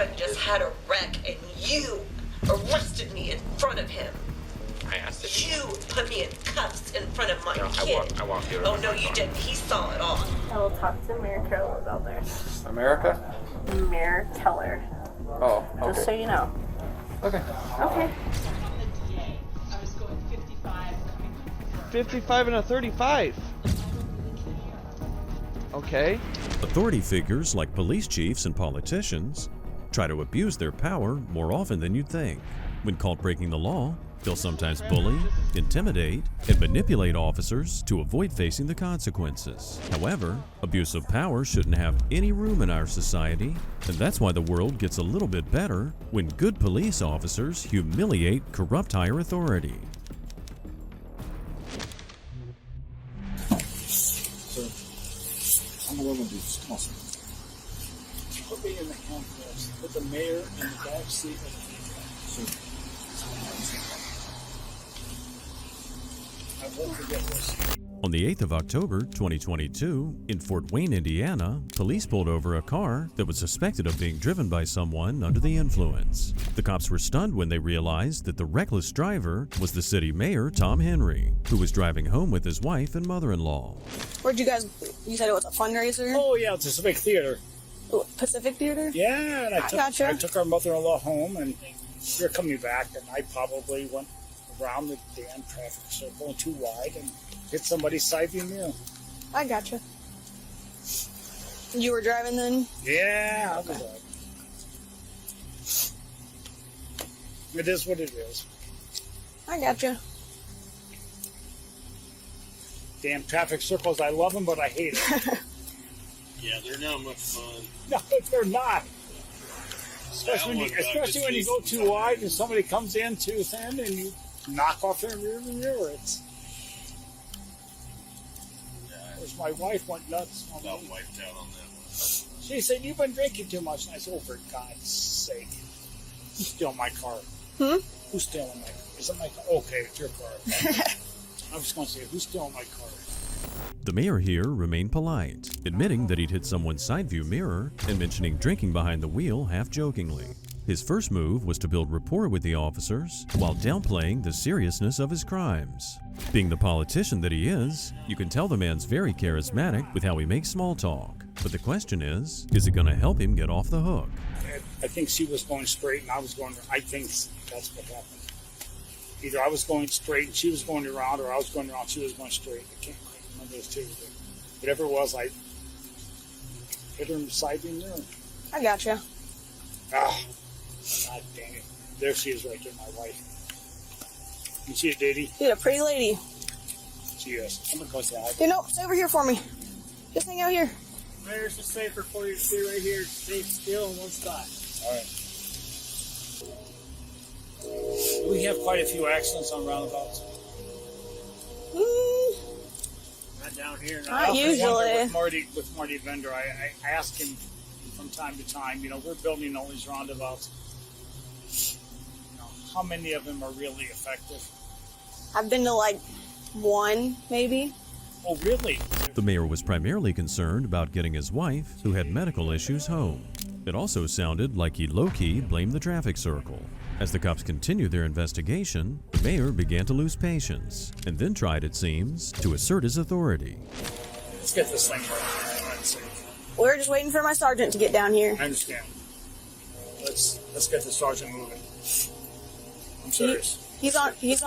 son just had a wreck and you arrested me in front of him. I asked if You put me in cuffs in front of my No, kid. I walked you over Oh, to no, my you car. didn't. He saw it all. I will talk to Mayor Carroll about this. America? Mayor Keller. Oh, Just so okay. you know. Okay. Okay. 55 and a 35. Okay. Authority figures like police chiefs and politicians try to abuse their power more often than you'd think. When caught breaking the law, they'll sometimes bully, intimidate, and manipulate officers to avoid facing the consequences. However, abuse of power shouldn't have any room in our society, and that's why the world gets a little bit better when good police officers humiliate corrupt higher authority. I'm a little bit awesome. Put me in the handcuffs. Put the mayor in the back seat of the vehicle. I won't forget this. On the 8th of October, 2022, in Fort Wayne, Indiana, police pulled over a car that was suspected of being driven by someone under the influence. The cops were stunned when they realized that the reckless driver was the city mayor, Tom Henry, who was driving home with his wife and mother-in-law. Where'd you guys, you said it was a fundraiser? Oh, yeah, it's a civic theater. Pacific Theater? Yeah, and I gotcha. took our mother-in-law home, and we were coming back, and I probably went around the damn traffic circle too wide and hit somebody's side view mirror. I gotcha. You were driving then? Yeah, I was like, it is what it is. I gotcha. Damn traffic circles, I love them, but I hate them. Yeah, they're not much fun. No, they're not. Especially when you go too wide and somebody comes in too thin and you knock off their rear mirror. Because my wife went nuts on About me. wiped out on them. She said, "You've been drinking too much." And I said, "Oh, for God's sake. Who's stealing my car?" Who's stealing my car? Is it my car? Okay, it's your car. I was going to say, who's stealing my car? The mayor here remained polite, admitting that he'd hit someone's side view mirror and mentioning drinking behind the wheel half-jokingly. His first move was to build rapport with the officers while downplaying the seriousness of his crimes. Being the politician that he is, you can tell the man's very charismatic with how he makes small talk. But the question is it going to help him get off the hook? I think she was going straight and I was going, I think that's what happened. Either I was going straight and she was going around, or I was going around and she was going straight. I can't quite remember those two. But whatever it was, I hit her in the side view mirror. I gotcha. Ah, God dang it. There she is right there, my wife. You see it, Diddy? Dude, a pretty lady. She is. I'm going to go say hi. Dude, no, stay over here for me. Just hang out here. Mayor's just safer for you to stay right here, stay still in one spot. All right. We have quite a few accidents on roundabouts. Not down here. Not usually. With Marty Vendor, I ask him from time to time, we're building all these roundabouts. How many of them are really effective? I've been to like one, maybe. Oh, really? The mayor was primarily concerned about getting his wife, who had medical issues, home. It also sounded like he low-key blamed the traffic circle. As the cops continued their investigation, the mayor began to lose patience, and then tried, it seems, to assert his authority. Let's get this thing right. We're just waiting for my sergeant to get down here. I understand. Let's get the sergeant moving. I'm serious. He's on his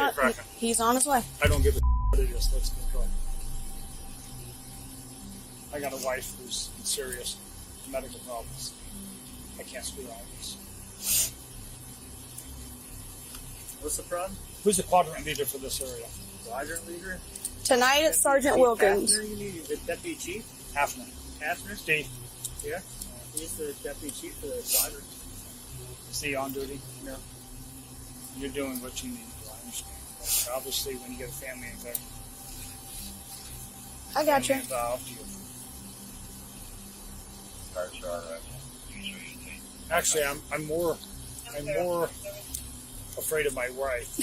way. I don't give a what it is. Let's get going. I got a wife who's in serious medical problems. I can't speak on this. What's the problem? Who's the quadrant leader for this area? Quadrant leader? Tonight it's Sergeant Wilkins. Hafner, you need the deputy chief? Hafner. Hafner? Steve. Yeah. He's the deputy chief for the quadrant. Is he on duty? No. You're doing what you need to do. I understand. But obviously, when you get a family involved, I gotcha. Actually, I'm more afraid of my wife.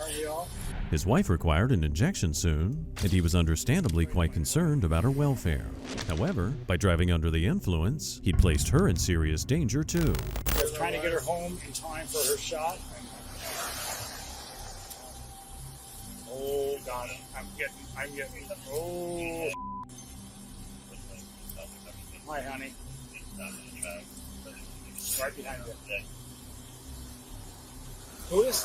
Aren't we all? His wife required an injection soon, and he was understandably quite concerned about her welfare. However, by driving under the influence, he placed her in serious danger too. I was trying to get her home in time for her shot. Oh God, I'm getting, oh. Hi, honey. Right behind you. Who is?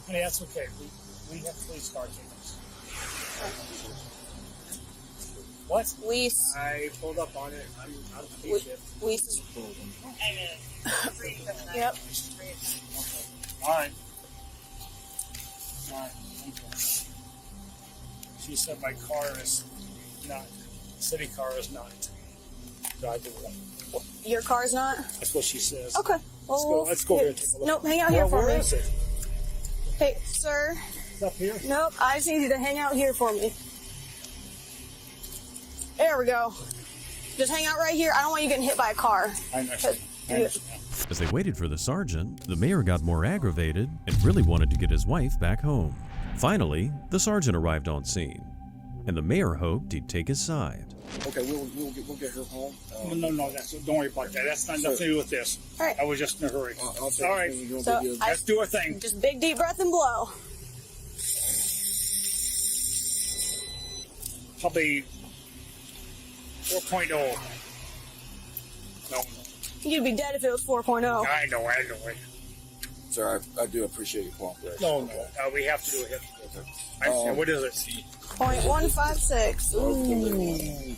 Honey, that's okay. We have police car tickets. What? Weiss. I pulled up on it. I'm on the shift. Weiss. Yep. All right. All right. Thank you. She said my car is not, city car is not drivable. Your car's not? That's what she says. Okay. Well, Let's go here and take a look. Nope, hang out here for me. Where is it? Hey, sir. It's up here? Nope, I just need you to hang out here for me. There we go. Just hang out right here. I don't want you getting hit by a car. I understand. As they waited for the sergeant, the mayor got more aggravated and really wanted to get his wife back home. Finally, the sergeant arrived on scene, and the mayor hoped he'd take his side. Okay, we'll get her home. No, don't worry about that. That's not nothing to do with this. All right. I was just in a hurry. I'll take All right. So, Let's do our thing. just big deep breath and blow. Probably 4.0. No. You'd be dead if it was 4.0. I know. Sir, I do appreciate your cooperation. No. We have to do it. What is it? 0.156. Ooh.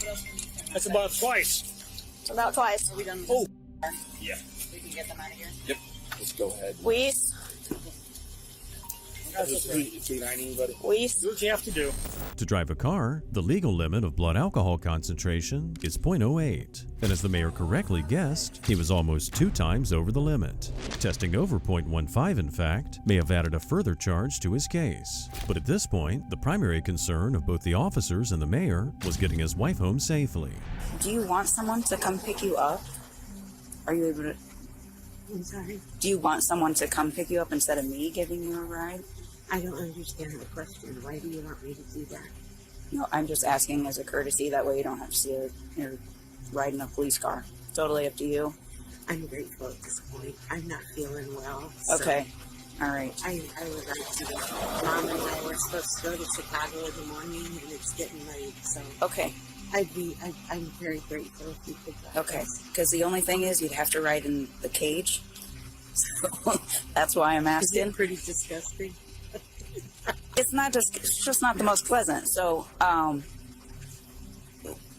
That's about twice. About twice. Oh. Yeah. We can get them out of here. Yep. Let's go ahead. Weiss. That's okay. 290, buddy. Weiss. Do what you have to do. To drive a car, the legal limit of blood alcohol concentration is 0.08. And as the mayor correctly guessed, he was almost 2 times over the limit. Testing over 0.15, in fact, may have added a further charge to his case. But at this point, the primary concern of both the officers and the mayor was getting his wife home safely. Do you want someone to come pick you up? Are you able to? I'm sorry. Do you want someone to come pick you up instead of me giving you a ride? I don't understand the question. Why do you want me to do that? No, I'm just asking as a courtesy. That way you don't have to see you're riding a police car. Totally up to you. I'm grateful at this point. I'm not feeling well. So Okay. All right. I would like to go. Mom and I were supposed to go to Chicago in the morning, and it's getting late. So Okay. I'm very grateful if you could go. Okay. Because the only thing is you'd have to ride in the cage. So that's why I'm Is it asking. pretty disgusting? It's just not the most pleasant. So,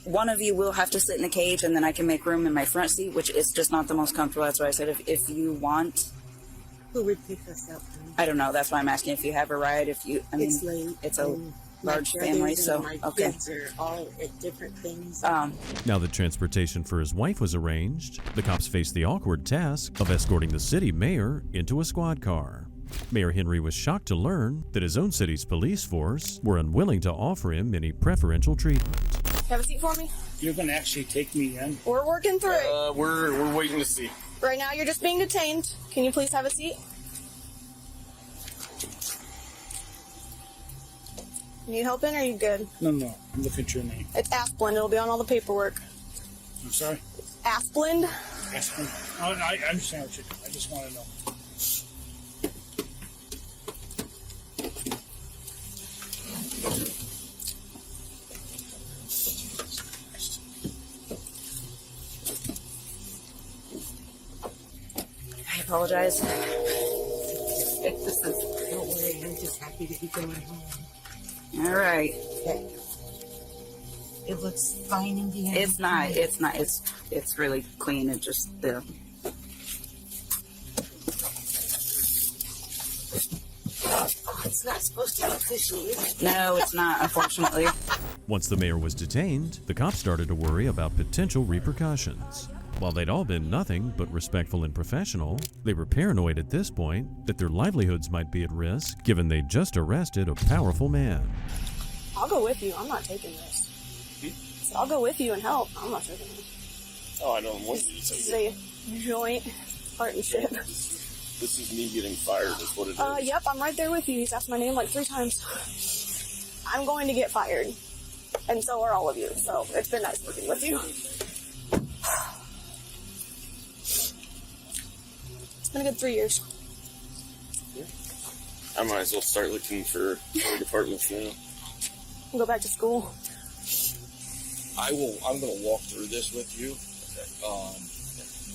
one of you will have to sit in the cage, and then I can make room in my front seat, which is just not the most comfortable. That's why I said if you want. Who would pick us up? I don't know. That's why I'm asking if you have a ride. It's late. it's a and my large brothers family, and so my okay. kids are all at different things. Now that transportation for his wife was arranged, the cops faced the awkward task of escorting the city mayor into a squad car. Mayor Henry was shocked to learn that his own city's police force were unwilling to offer him any preferential treatment. Have a seat for me? You're going to actually take me in? We're working through it. We're waiting to see. Right now, you're just being detained. Can you please have a seat? Need help in, or are you good? No. I'm looking at your name. It's Asplund. It'll be on all the paperwork. I'm sorry? Asplund? Aspen? I understand what you're doing. I just want to know. I apologize. Don't worry, I'm just happy to be going home. All right. It looks fine in the end. It's not. It's really clean. It just It's not supposed to be fishy, is it? No, it's not. Unfortunately. Once the mayor was detained, the cops started to worry about potential repercussions. While they'd all been nothing but respectful and professional, they were paranoid at this point that their livelihoods might be at risk given they'd just arrested a powerful man. I'll go with you. I'm not taking this. So I'll go with you and help. I'm not taking this. Oh, I don't want you to This say is a joint partnership. This is me getting fired, is what it is. Yep, I'm right there with you. He's asked my name like 3 times. I'm going to get fired. And so are all of you. So it's been nice working with you. It's been a good 3 years. I might as well start looking for other departments now. I'll go back to school. I'm going to walk through this with you.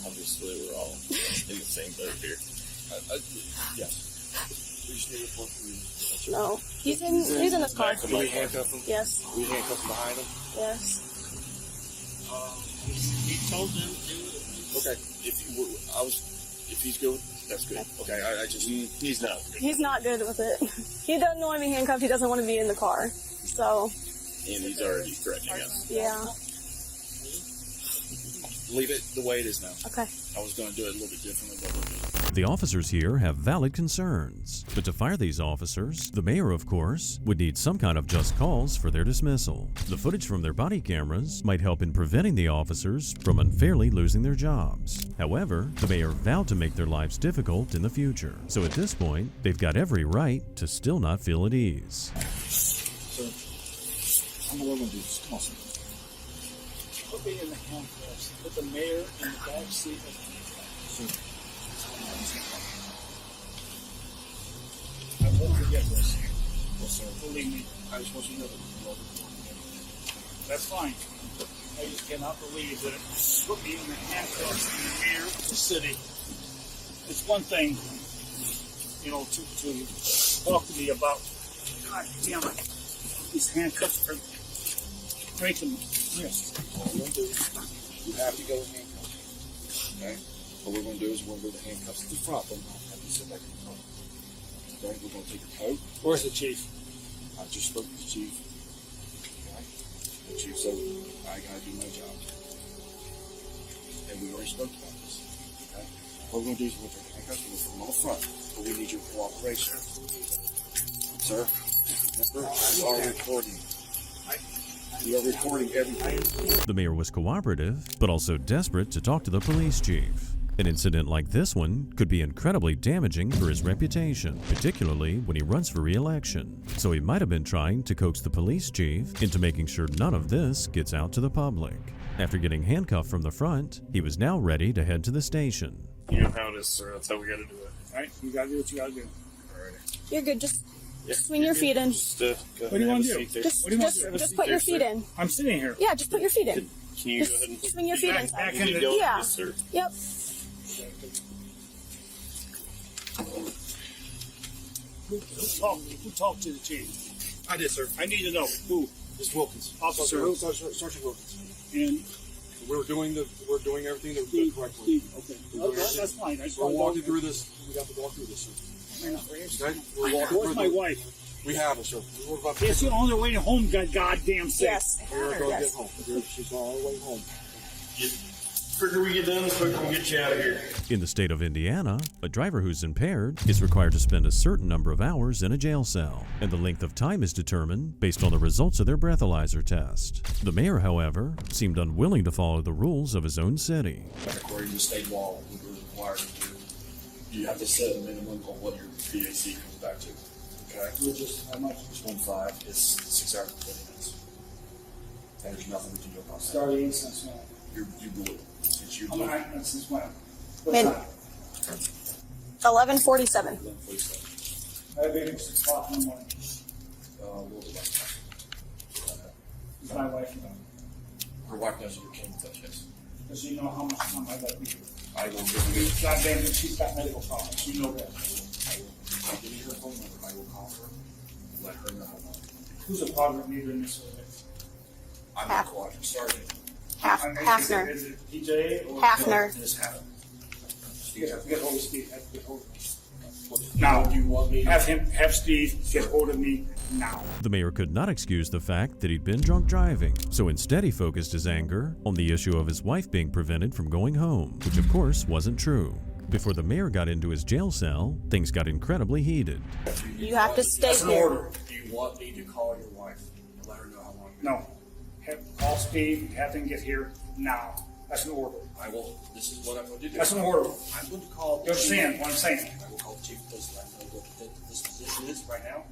Obviously, we're all in the same boat here. Yes. We just need to walk through. No. He's in his car. Do we handcuff him? Yes. We handcuff him behind him? Yes. He told them to. Okay. If he's good, that's good. Okay. He's not good. He's not good with it. He doesn't want to be handcuffed. He doesn't want to be in the car. So. And he's already threatening us. Yeah. Leave it the way it is now. Okay. I was going to do it a little bit differently, but we'll do it. The officers here have valid concerns, but to fire these officers, the mayor, of course, would need some kind of just cause for their dismissal. The footage from their body cameras might help in preventing the officers from unfairly losing their jobs. However, the mayor vowed to make their lives difficult in the future. So at this point, they've got every right to still not feel at ease. I'm going to do this. Come on, sir. Put me in the handcuffs. Put the mayor in the back seat of the handcuffs. I won't forget this. Yes, sir. Believe me. I just want you to know that. That's fine. I just cannot believe that it put me in the handcuffs in the mayor of the city. It's one thing, to talk to me about, God damn it, these handcuffs are breaking my wrist. What we're going to do, you have to go with handcuffs. Okay? What we're going to do is we're going to go with handcuffs to the front, but not have you sit back in the front. Okay? We're going to take your coat. Where's the chief? I just spoke to the chief. Okay? The chief said, I got to do my job. And we already spoke about this. Okay? What we're going to do is we're going to take handcuffs and we'll put them on the front. But we need your cooperation. Sir, remember, we are recording. We are recording everything. The mayor was cooperative, but also desperate to talk to the police chief. An incident like this one could be incredibly damaging for his reputation, particularly when he runs for re-election. So he might have been trying to coax the police chief into making sure none of this gets out to the public. After getting handcuffed from the front, he was now ready to head to the station. You know how it is, sir. That's how we got to do it. All right? You got to do what you got to do. All right. You're good. Just swing your feet in. Just, go what do you want to do? Just put your feet in. I'm sitting here. Yeah, just put your feet in. Can you go ahead and Swing your feet back inside. in the... Yeah. Yes, sir. Yep. Who talked to the chief? I did, sir. I need to know. Who? It's Wilkins. Officer. Sergeant Wilkins. And We're doing everything the correct way. okay. That's fine. I just We're want to walking through this. We got to walk through this, sir. Okay? We're walking Where's through my the- wife? We have her, sir. We're about to It's the only way home, goddamn sake. Yes. We're going to Yes. get home. She's on her way home. quicker we get done, the quicker we get you out of here. In the state of Indiana, a driver who's impaired is required to spend a certain number of hours in a jail cell, and the length of time is determined based on the results of their breathalyzer test. The mayor, however, seemed unwilling to follow the rules of his own city. According to state law, we were required to do, you have to set a minimum on what your BAC comes back to. Okay? We're just, how much? It's 1.5, it's 6 hours and 20 minutes. And there's nothing we can do about that. Starting since when? You blew it. Since you I'm blew it. not, since when? Mid- What time? 11:47. 11:47. I have been 6 o'clock in the morning. We'll do that. Is my wife know? Her wife knows you came with us, yes. Does she know how much time I got with you? I will give you, Goddamn it, she's got medical problems. You know that. I'll give you her phone number. I will call her and let her know how long. Who's a part of leader in this survey? I'm Half. a quadrant sergeant. Hafner. Is it PJ or? Hafner. This happened. You have to get hold of Steve. Have to get hold of me. Now, do you want me? Have Steve get hold of me now. The mayor could not excuse the fact that he'd been drunk driving, so instead he focused his anger on the issue of his wife being prevented from going home, which of course wasn't true. Before the mayor got into his jail cell, things got incredibly heated. You have to stay That's an here. order. Do you want me to call your wife and let her know how long? No. Call Steve. Have him get here now. That's an order. I will. This is what I'm going to do. That's an order. I'm going to call. You understand what I'm saying? I will call the chief of police. Let him know what this position is right now.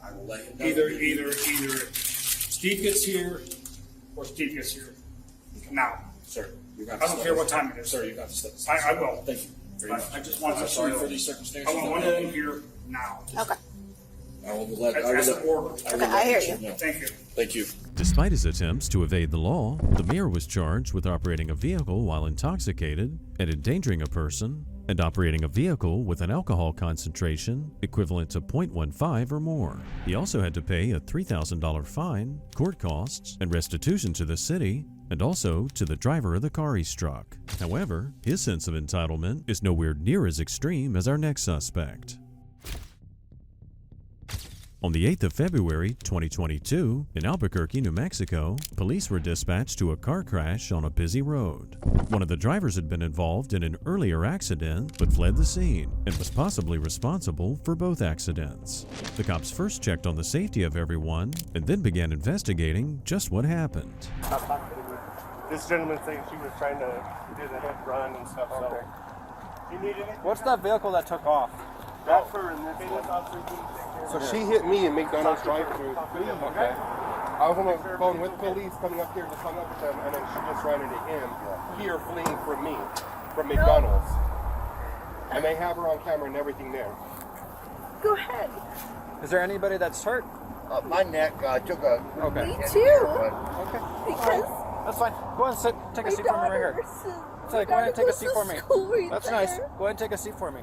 I will let him know. Either Steve gets here or Steve gets here. Now. Sir, you're going I don't care what time it is. Sir, you've got to step aside. I will. Thank you very much. I just want I'm to sorry know. for these circumstances. I want one of them here now. Okay. I will let. That's an order. Okay, I hear you. know. Thank you. Thank you. Despite his attempts to evade the law, the mayor was charged with operating a vehicle while intoxicated and endangering a person, and operating a vehicle with an alcohol concentration equivalent to 0.15 or more. He also had to pay a $3,000 fine, court costs, and restitution to the city, and also to the driver of the car he struck. However, his sense of entitlement is nowhere near as extreme as our next suspect. On the 8th of February, 2022, in Albuquerque, New Mexico, police were dispatched to a car crash on a busy road. One of the drivers had been involved in an earlier accident but fled the scene and was possibly responsible for both accidents. The cops first checked on the safety of everyone and then began investigating just what happened. This gentleman saying she was trying to do the hit run and stuff. So, you need anything? What's that vehicle that took off? That's her in this one. So she hit me in McDonald's drive-thru. Okay. I was on the phone with police coming up here, just hung up with them, and then she just ran into him here fleeing from me, from McDonald's. And they have her on camera and everything there. Go ahead. Is there anybody that's hurt? My neck took a... Okay. Me too. Okay. Because that's fine. Go ahead and sit. Take a seat for me right here. Go ahead and take a seat for me. That's nice. Go ahead and take a seat for me.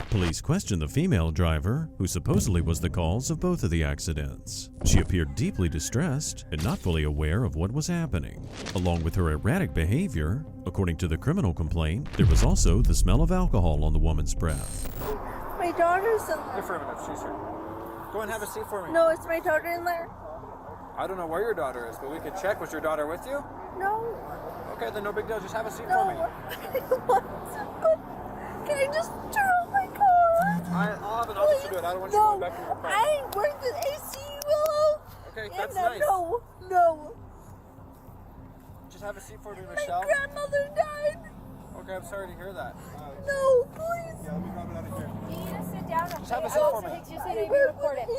Police questioned the female driver, who supposedly was the cause of both of the accidents. She appeared deeply distressed and not fully aware of what was happening. Along with her erratic behavior, according to the criminal complaint, there was also the smell of alcohol on the woman's breath. my daughter's in there. Here for a minute, she's here. Go and have a seat for me. No, is my daughter in there? I don't know where your daughter is, but we could check. Was your daughter with you? No. Okay, then no big deal. Just have a seat No. for me. Can I just turn off my car? I'll have an officer do it. I don't want you going back in your car. I worked at AC Willow. Okay, that's and, nice. No. Just have a seat for me, My Michelle. grandmother died. Okay, I'm sorry to hear that. No, please. Yeah, let me grab it out of here. You need to sit down. Just have a seat for me. Just so you record it.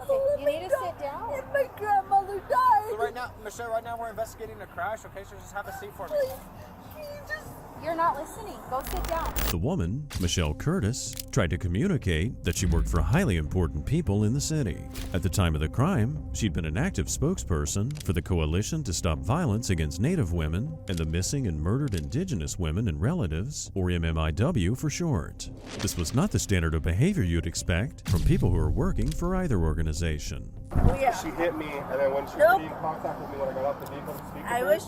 Okay, you need to sit down. And my grandmother died. So right now, Michelle, we're investigating a crash, okay? So just have a seat for me. You're not listening. Go sit down. The woman, Michelle Curtis, tried to communicate that she worked for highly important people in the city. At the time of the crime, she'd been an active spokesperson for the Coalition to Stop Violence Against Native Women and the Missing and Murdered Indigenous Women and Relatives, or MMIW for short. This was not the standard of behavior you'd expect from people who are working for either organization. She hit me, and then when she was in contact with me when I got off the vehicle to speak to her,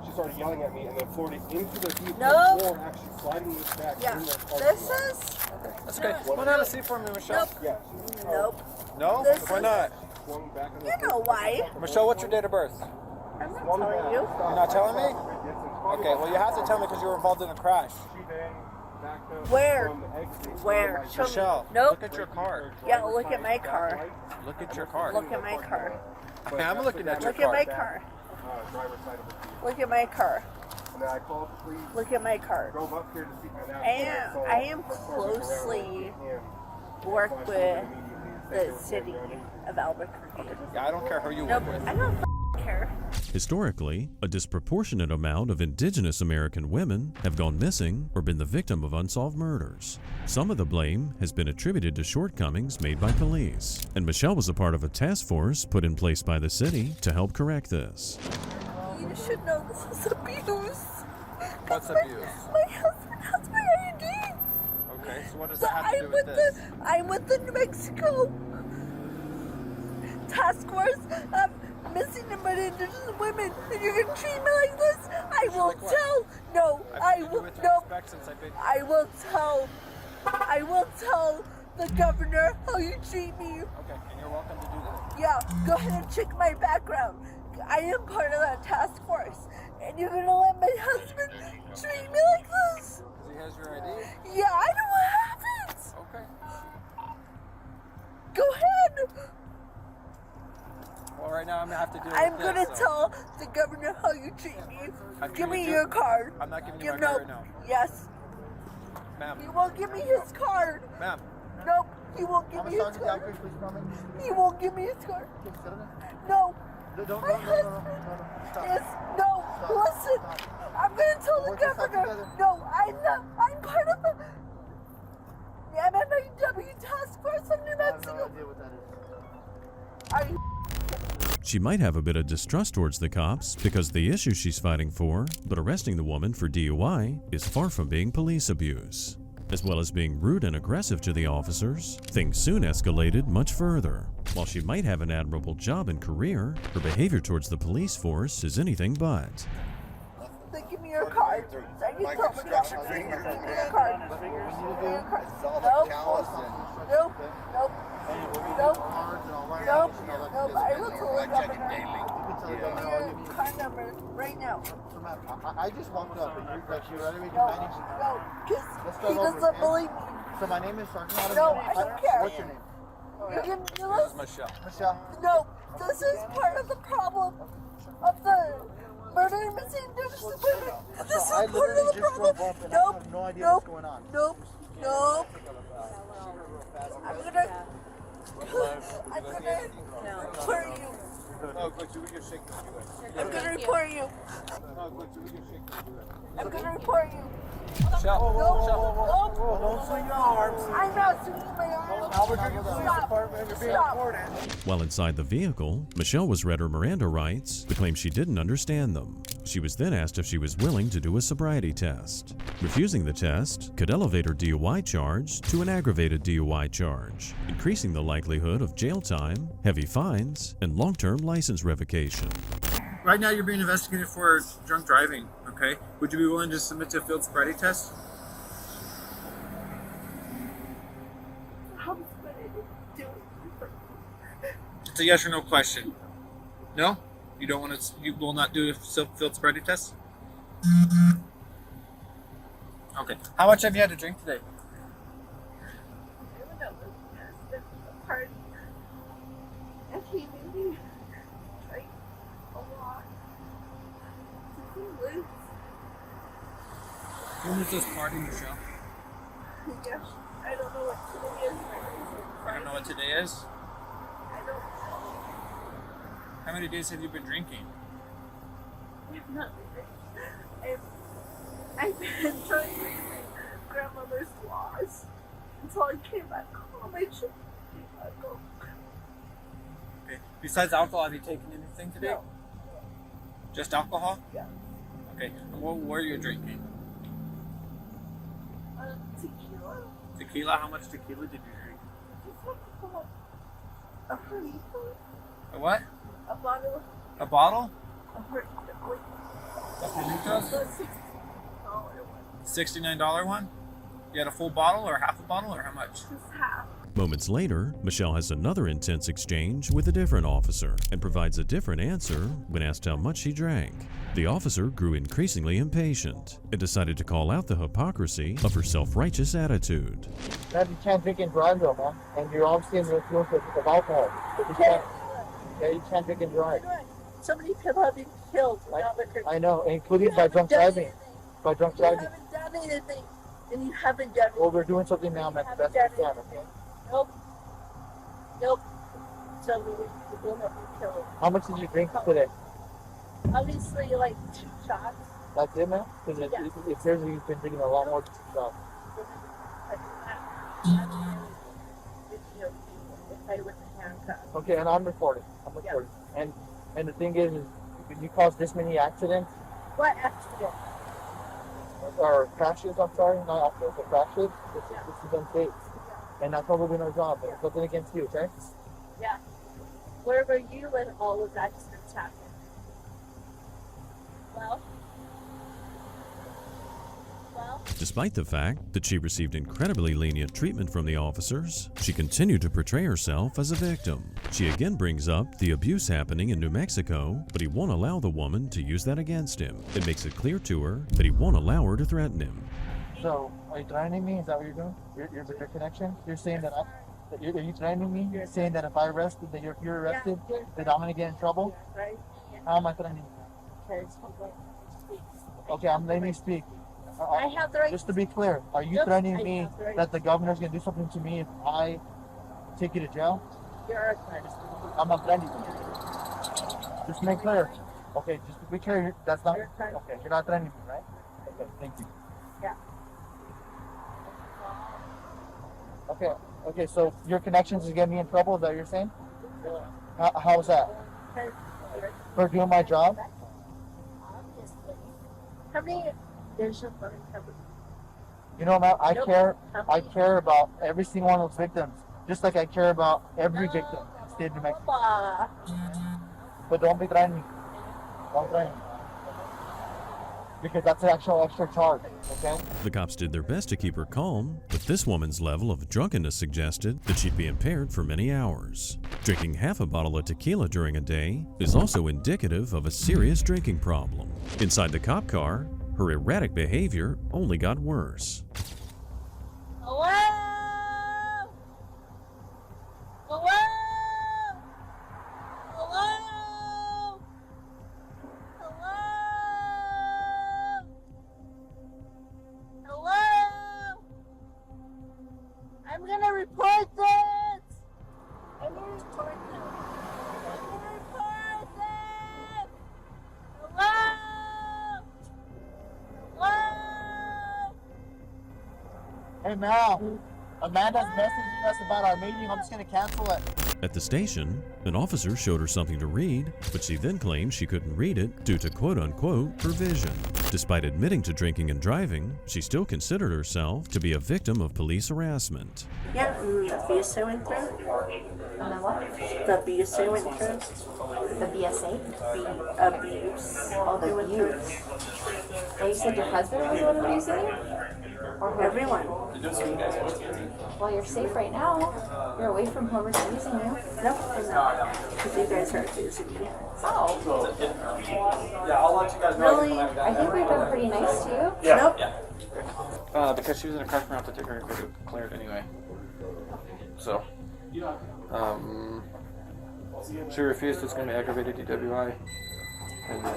she started yelling at me and then floated into the vehicle floor, actually sliding me back in the car. That's okay. Go and have a seat for me, Michelle. Yeah. No? Why not? You know why. Michelle, what's your date of birth? I'm not telling you. You're not telling me? Okay, well, you have to tell me because you were involved in a crash. Where? Where? Show Michelle, me. Nope. look at your car. Yeah, look at my car. Look at your car. Look at my car. I'm looking at your Look car. at my car. Look at my car. And then I called the police. Look at my car. Drove up here to see my dad. I am closely work with the city of Albuquerque. Yeah, I don't care who you Nope, work with. I don't care. Historically, a disproportionate amount of indigenous American women have gone missing or been the victim of unsolved murders. Some of the blame has been attributed to shortcomings made by police, and Michelle was a part of a task force put in place by the city to help correct this. You should know this is abuse. What's abuse? My husband has my ID. Okay, so what does that have to do with this? I'm with the New Mexico task force of missing and murdered indigenous women, and you're gonna treat me like this? I will tell. No, I will. No, I will tell. I will tell the governor how you treat me. Okay, and you're welcome to do that. Yeah, go ahead and check my background. I am part of that task force, and you're gonna let my husband treat me like this? Because he has your ID? Yeah, I know what happened. Okay. Go ahead. Well, right now I'm gonna have to deal I'm with gonna this, tell the governor how you treat me. I've Give me treated your you- card. I'm not giving you my no. card right now. Yes. Ma'am. He won't give me his card. Ma'am. Nope. He won't give me his card. He won't give me his card. No. My husband is no. Listen. I'm gonna tell the governor. No, I'm not. I'm part of the MMAW task force in New Mexico. She might have a bit of distrust towards the cops because the issue she's fighting for, but arresting the woman for DUI, is far from being police abuse. As well as being rude and aggressive to the officers, things soon escalated much further. While she might have an admirable job and career, her behavior towards the police force is anything but. Then give me your card. So you tell me construction that. finger. Give me your card. Give me your card. Nope. Nope. Nope. Nope. Nope. Nope. I will tell the governor. Give me your card number right now. I just walked up and you're ready to make No. a manage. No. Because Let's he start over, doesn't man. believe me. So my name is Sergeant Adam. No, I don't care. What's your name? You can do This is this. Michelle. Michelle. No. This is part of the problem of the murder and missing women. This is I part of literally the just problem. drove up and I Nope. have no idea Nope. what's going on. Nope. Nope. I'm gonna report you. Oh, good. We can shake this. I'm gonna report you. Oh, good. We can shake this. I'm gonna report you. Michelle. Nope. Don't swing your arms. I'm not swinging my arms. Albuquerque Police Stop. Department, you're being Stop. recorded. While inside the vehicle, Michelle was read her Miranda rights, but claimed she didn't understand them. She was then asked if she was willing to do a sobriety test. Refusing the test could elevate her DUI charge to an aggravated DUI charge, increasing the likelihood of jail time, heavy fines, and long-term license revocation. Right now, you're being investigated for drunk driving. Okay. Would you be willing to submit to a field sobriety test? How much money do It's a yes or no question. No? You don't want to? You will not do a field sobriety test? Okay. How much have you had to drink today? I don't know. It's a party. And he made me drink a lot. Loose. When was this party, Michelle? Yeah. I don't know what today is. I don't know what today is. I don't know. How many days have you been drinking? I'm not leaving. I've been trying to make my grandmother's laws until I came back home. I should came back home. Okay. Besides alcohol, have you taken anything today? No. Just alcohol? Yeah. Okay. And what were you drinking? Tequila. Tequila? How much tequila did you drink? A honey. A what? A bottle. A bottle? A honey. Hornitos? The $69 one. $69 one? You had a full bottle or half a bottle or how much? Just half. Moments later, Michelle has another intense exchange with a different officer and provides a different answer when asked how much she drank. The officer grew increasingly impatient and decided to call out the hypocrisy of her self-righteous attitude. Man, you can't drink and drive though, man. And you're obviously in the influence of alcohol. But you can't, you can't drink and drive. So many people have been killed without liquor. I know, including by drunk done driving. anything. By drunk You driving. haven't done anything. And you haven't done Well, we're doing something now, man. That's haven't the done plan, okay? Nope. Nope. So we will not be killed. How much did you drink today? Obviously, like 2 shots. That's it, man? Because it appears that you've been drinking a lot more than 2 shots. Okay, and I'm recording. And the thing is you caused this many accidents, What accident? or crashes, I'm sorry, not accidents, but crashes. This is unsafe. And that's probably our job. There's nothing against you, okay? Yeah. Where were you when all of accidents happened? Well. Despite the fact that she received incredibly lenient treatment from the officers, she continued to portray herself as a victim. She again brings up the abuse happening in New Mexico, but he won't allow the woman to use that against him. It makes it clear to her that he won't allow her to threaten him. So, are you threatening me? Is that what you're doing? Your connection? You're saying that Are you threatening me? You're saying that if I arrested, that you're arrested, that I'm gonna get in trouble? Right? How am I threatening you? Okay, I'm letting you speak. I have the right. Just to be clear, are you Yep, threatening I me have the right. that the governor's gonna do something to me if I take you to jail? You're a threat. I'm not threatening you. Just make clear. Okay, just to be clear, that's not. Okay, you're not threatening me, right? Okay, thank you. Yeah. Okay, so your connections is getting me in trouble, is that what you're saying? How's that? For doing my job? How many? There's a phone company. You know, Matt, I Nope. I care about every single one of those victims, just like I care about every victim in the state of New Mexico. But don't be threatening me. Don't threaten me. Because that's an actual extra charge, okay? The cops did their best to keep her calm, but this woman's level of drunkenness suggested that she'd be impaired for many hours. Drinking half a bottle of tequila during a day is also indicative of a serious drinking problem. Inside the cop car, her erratic behavior only got worse. Hello? Hello? Hello? Hello? Hello? I'm gonna report this! I'm gonna report this! I'm gonna report this! Hello? Hello? Hey, Mal, Amanda's messaging us about our meeting. I'm just gonna cancel it. At the station, an officer showed her something to read, but she then claimed she couldn't read it due to quote-unquote her vision. Despite admitting to drinking and driving, she still considered herself to be a victim of police harassment. Yeah, the abuse I went through. And then what? The abuse I went through. The BSA? The abuse. Oh, the abuse. Oh, you said your husband was the one abusing you? Or who? Everyone. Well, you're safe right now. You're away from whoever's abusing you. No, I'm not. Because you guys are abusing me. Oh. Yeah, I'll let you guys know. Really? I think we've been pretty nice to you. Nope. Because she was in a crash, we're going to have to take her and get her cleared anyway. So, she refused. It's going to be aggravated DWI. And then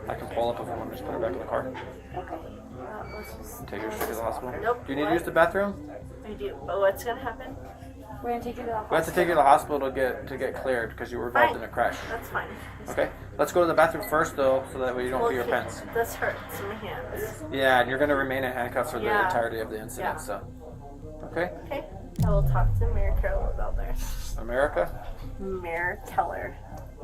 I can pull up if I want to just put her back in the car. Okay. Let's just Take her straight to the hospital. Nope. Do you need to use the bathroom? I do. But what's gonna happen? We're going to take you to the We have to take you to the hospital to get cleared because you were involved in a crash. That's fine. Okay. Let's go to the bathroom first though, so that way you don't pee your Okay. pants. This hurts in my hands. Yeah, and you're going to remain in handcuffs for the Yeah. entirety of the incident. Yeah. So, okay. Okay. I will talk to Mayor Carol about this. America. Mayor Keller.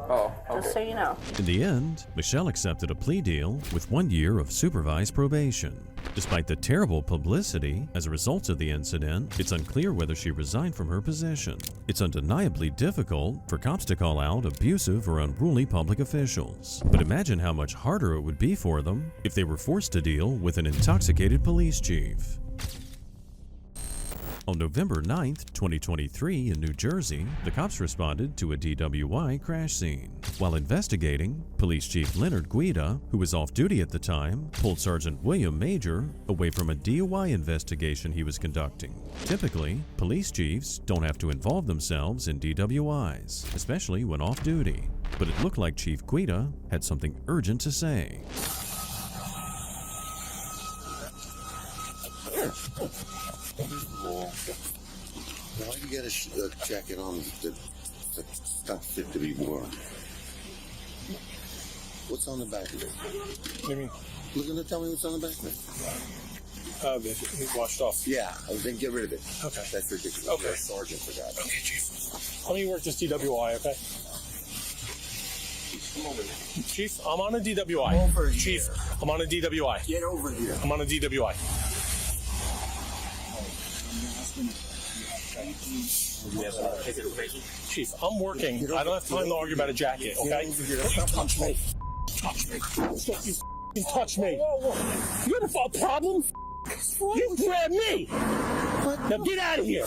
Oh, Just so okay. you know. In the end, Michelle accepted a plea deal with 1 year of supervised probation. Despite the terrible publicity as a result of the incident, it's unclear whether she resigned from her position. It's undeniably difficult for cops to call out abusive or unruly public officials. But imagine how much harder it would be for them if they were forced to deal with an intoxicated police chief. On November 9th, 2023 in New Jersey, the cops responded to a DWI crash scene. While investigating, Police Chief Leonard Guida, who was off duty at the time, pulled Sergeant William Major away from a DUI investigation he was conducting. Typically, police chiefs don't have to involve themselves in DWIs, especially when off duty. But it looked like Chief Guida had something urgent to say. Why do you get a jacket on that's not fit to be worn? What's on the back of it? What do you mean? You're gonna tell me what's on the back of it? It's washed off. Yeah, then get rid of it. Okay. That's ridiculous. Okay. You're a sergeant for that. Okay, Chief. Let me work this DWI, okay? Come over here. Chief, I'm on a DWI. Come over here. Chief, I'm on a DWI. Get over here. I'm on a DWI. Chief, I'm working. I don't have time to argue about a jacket, okay? Get over here. Don't touch me. Touch me. Don't you f***ing touch me. You have a problem? You grabbed me. Now get out of here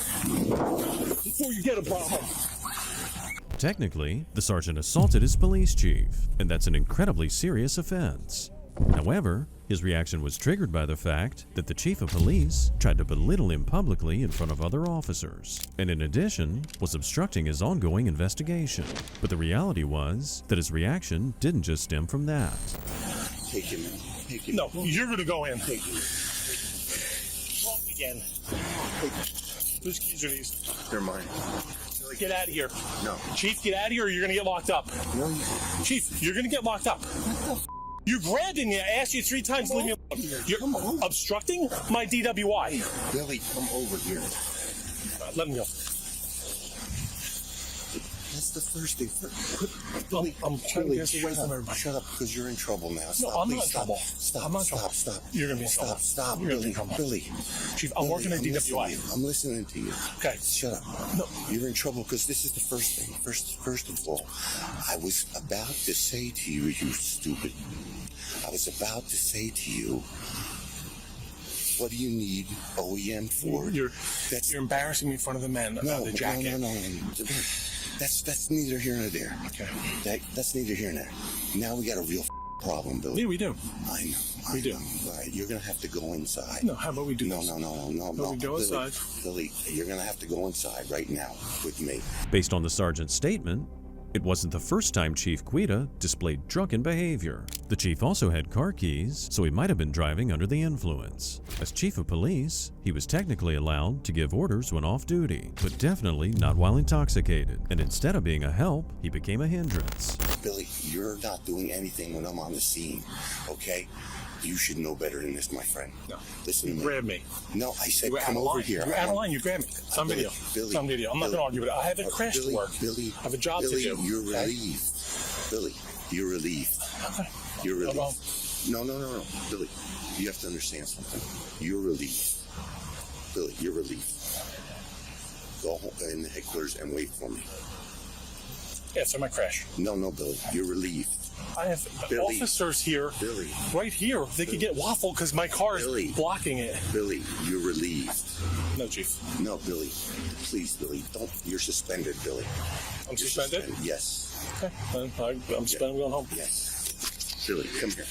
before you get a problem. Technically, the sergeant assaulted his police chief, and that's an incredibly serious offense. However, His reaction was triggered by the fact that the chief of police tried to belittle him publicly in front of other officers, and in addition, was obstructing his ongoing investigation. But the reality was that his reaction didn't just stem from that. Take him in. Take him No, you're gonna go in. Take him. Talk again. Whose keys are these? They're mine. Get out of here. No. Chief, get out of here or you're gonna get locked up. No. Chief, you're gonna get locked up. You're grabbing me. I asked you 3 times to leave me alone. You're obstructing my DWI. Billy, come over here. Let me go. That's the first thing. Billy, I'm trying to get away from everybody. Shut up, because you're in trouble now. Stop, No, I'm please, not in stop. trouble. Stop, I'm not in stop, trouble. stop. You're gonna be in trouble. Stop, You're gonna be Billy, in trouble. Billy. Chief, I'm working at DWI. I'm listening to you. Okay. Shut up. No. You're in trouble because this is the first thing. First of all, I was about to say to you, you stupid. I was about to say to you, what do you need OEM for? You're embarrassing me in front of the men about the jacket. No. That's neither here nor there. Okay. That's neither here nor there. Now we got a real problem, Billy. Yeah, we do. I know. We do. All right, you're gonna have to go inside. No, how about we do No. this? No. We go inside. Billy, you're gonna have to go inside right now with me. Based on the sergeant's statement, it wasn't the first time Chief Quita displayed drunken behavior. The chief also had car keys, so he might have been driving under the influence. As chief of police, he was technically allowed to give orders when off duty, but definitely not while intoxicated. And instead of being a help, he became a hindrance. Billy, you're not doing anything when I'm on the scene, okay? You should know better than this, my friend. No. Listen to me. Grab me. No, I said You were come out of over line. here. You're out of line. You grabbed me. It's on video. Billy, It's on video. I'm not going to argue with it. I have a crash to work. Billy, I have a job Billy, to do. you're relieved. Billy, you're relieved. Okay. You're relieved. Well, No. Billy, you have to understand something. You're relieved. Billy, you're relieved. Go home in the headquarters and wait for me. after my crash. No, Billy, you're relieved. I have Billy. officers here, Billy. right here. They could get waffled because my car is blocking it. Billy, you're relieved. No, Chief. No, Billy. Please, Billy, don't. You're suspended, Billy. I'm suspended? Yes. Okay. I'm suspended. I'm going home. Yes. Billy, come here.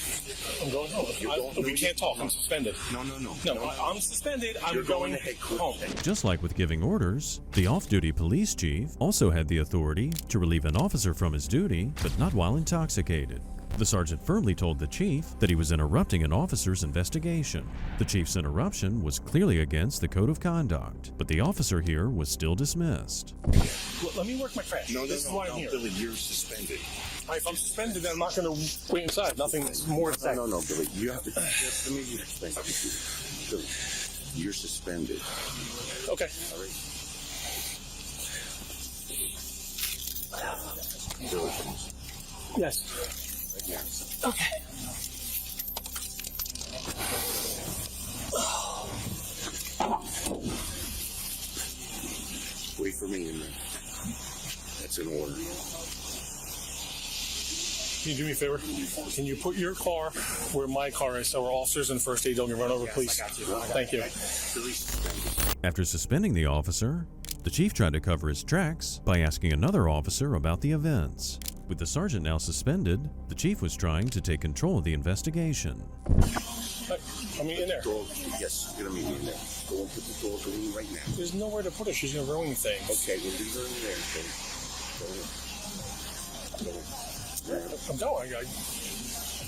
I'm going home. We can't talk. I'm suspended. No. No, I'm suspended. I'm going home. Just like with giving orders, the off-duty police chief also had the authority to relieve an officer from his duty, but not while intoxicated. The sergeant firmly told the chief that he was interrupting an officer's investigation. The chief's interruption was clearly against the code of conduct, but the officer here was still dismissed. Let me work my crash. This is why I'm here. Billy, you're suspended. If I'm suspended, then I'm not going to wait inside. Nothing more to say. No, Billy. You have to. Let me explain to you. Billy, you're suspended. Okay. All right. Billy, yes. right now. Okay. Wait for me in there. That's an order. Can you do me a favor? Can you put your car where my car is so our officers and first aid don't get run over, please? Thank you. After suspending the officer, the chief tried to cover his tracks by asking another officer about the events. With the sergeant now suspended, the chief was trying to take control of the investigation. I'm in there. Yes, you're gonna meet me in there. Go and put the door in right now. There's nowhere to put her. She's gonna ruin things. Okay, we'll leave her in there. I'm going. I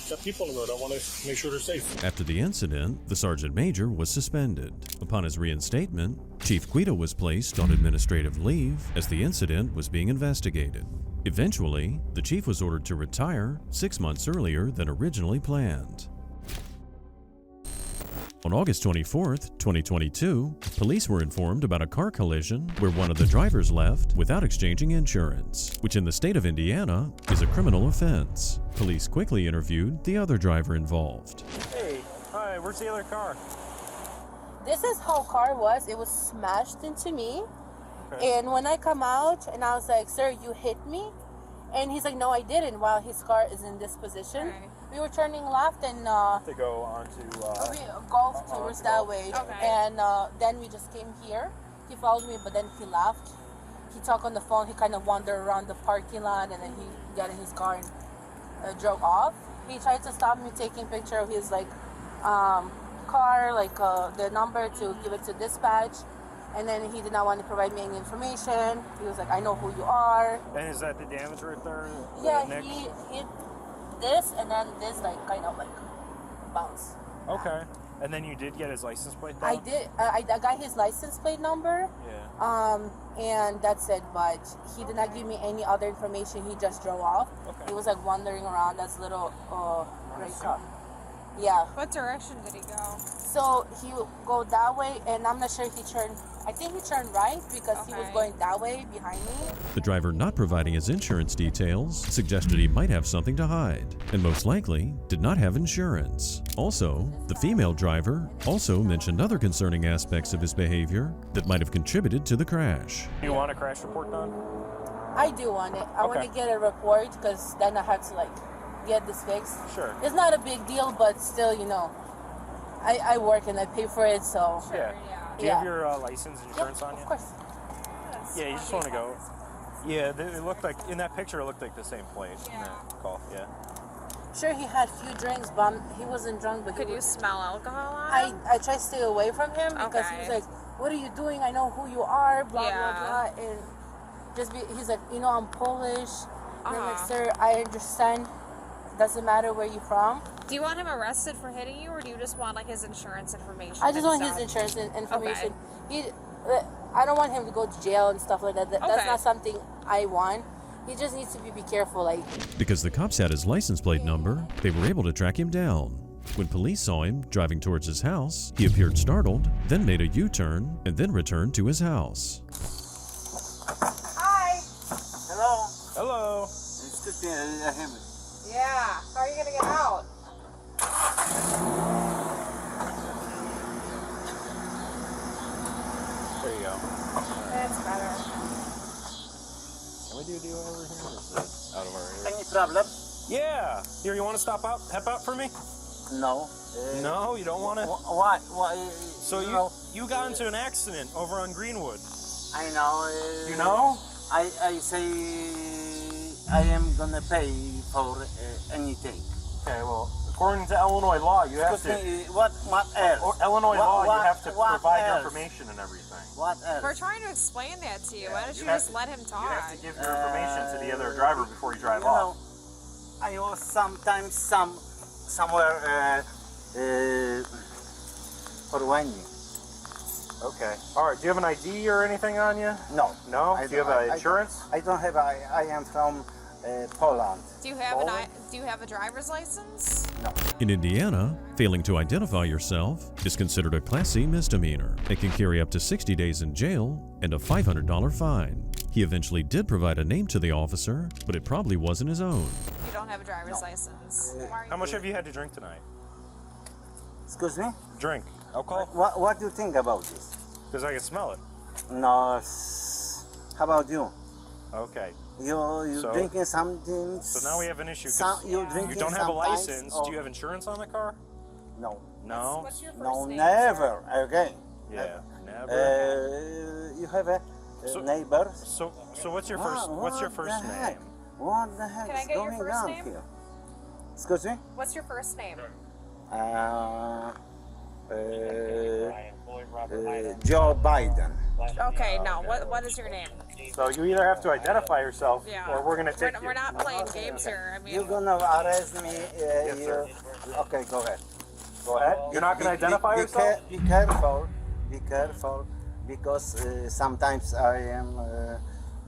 got people on the road. I want to make sure they're safe. After the incident, the sergeant major was suspended. Upon his reinstatement, Chief Guido was placed on administrative leave as the incident was being investigated. Eventually, the chief was ordered to retire 6 months earlier than originally planned. On August 24th, 2022, police were informed about a car collision where one of the drivers left without exchanging insurance, which in the state of Indiana is a criminal offense. Police quickly interviewed the other driver involved. Hey, hi, where's the other car? This is how car was. It was smashed into me. Okay. And when I come out and I was like, sir, you hit me? And he's like, no, I didn't, while his car is in this position. Okay. We were turning left and to go on to we golf towards that way. Okay. And then we just came here. He followed me, but then he left. He talked on the phone. He kind of wandered around the parking lot, and then he got in his car and drove off. He tried to stop me taking picture of his car, like the number to give it to dispatch. And then he did not want to provide me any information. He was like, I know who you are. And is that the damage right there? Yeah, Nick? he hit this and then this like kind of like bounce. Okay. And then you did get his license plate though? I did. I got his license plate number. Yeah. And that's it. But he did not give me any other information. He just drove off. Okay. He was like wandering around. That's little gray car. Yeah. What direction did he go? So he would go that way, and I'm not sure if he turned. I think he turned right because he was going that way behind me. The driver not providing his insurance details suggested he might have something to hide, and most likely did not have insurance. Also, the female driver also mentioned other concerning aspects of his behavior that might have contributed to the crash. You want a crash report done? I do want it. I want to get a report because then I have to like get this fixed. Sure. It's not a big deal, but still, you know, I work and I pay for it, so. Yeah. Do you have your license and insurance on you? Of course. Yeah, you just want to go. Yeah, it looked like, in that picture, it looked like the same plate in that call. Yeah. Sure, he had a few drinks, but he wasn't drunk. But Could you smell alcohol on him? I tried to stay away from him because he was Okay. like, "What are you doing? I know who you are." Blah Yeah. blah blah. And he's like, "You know, I'm Polish." And I'm like, Uh-huh. "Sir, I understand. Doesn't matter where you're from." Do you want him arrested for hitting you, or do you just want like his insurance information? I just and want his stuff? insurance information. I don't want him to go to jail and stuff like that. That's Okay. not something I want. He just needs to be careful. Like, Because the cops had his license plate number, they were able to track him down. When police saw him driving towards his house, he appeared startled, then made a U-turn, and then returned to his house. Hi. Hello. Hello. Excuse me, I have it. Yeah. How are you gonna get out? There you go. That's better. Can we do a deal over here? Or is it out of our area? Any problem? Yeah. Here, you want to step out for me? No. No, you don't want to? Why? So know, you got into an accident over on Greenwood. I know. You know? I say I am gonna pay for anything. Okay, well, according to Illinois law, you have Excuse to. me, what else? Or Illinois law, you have to what provide else? information and everything. What else? We're trying to explain that to you. Why don't you have just to- let him talk? You have to give your information to the other driver before you drive You off. know, I was sometimes somewhere for 1 year. Okay. All right. Do you have an ID or anything on you? No. No. I Do you have insurance? I don't have. I am from Poland. Do you have Do you have a driver's license? No. In Indiana, failing to identify yourself is considered a Class C misdemeanor. It can carry up to 60 days in jail and a $500 fine. He eventually did provide a name to the officer, but it probably wasn't his own. You don't have a driver's license. How much have you had to drink tonight? Excuse me? Drink. Alcohol? What do you think about this? Because I can smell it. No. How about you? Okay. You So- drinking something? So now we have an issue. 'cause You drinking you don't have a sometimes, license. or- Do you have insurance on the car? No. No. What's your first No, name, never again. Yeah. Never. You have a neighbor? So what's your first? What's your first the name? heck? What the heck Can I is get your going first on name? here? Excuse me? What's your first name? Joe Biden. Okay, no. What is your name? So you either have to identify yourself, Yeah. or we're gonna take We're not playing games here. I mean, You're gonna arrest me. sir. Okay, go ahead. Go ahead. You're not gonna identify yourself? Be careful. Be careful, because sometimes I am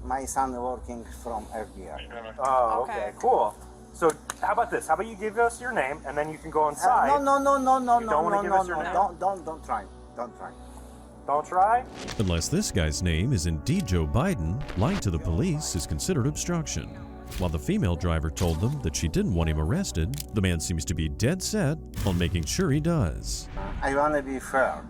my son working from FBI. Oh, okay, cool. So how about this? How about you give us your name, and then you can go inside. No, You don't wanna give us your name? Don't try. Don't try. Don't try. Unless this guy's name is indeed Joe Biden, lying to the police is considered obstruction. While the female driver told them that she didn't want him arrested, the man seems to be dead set on making sure he does. I want to be fair.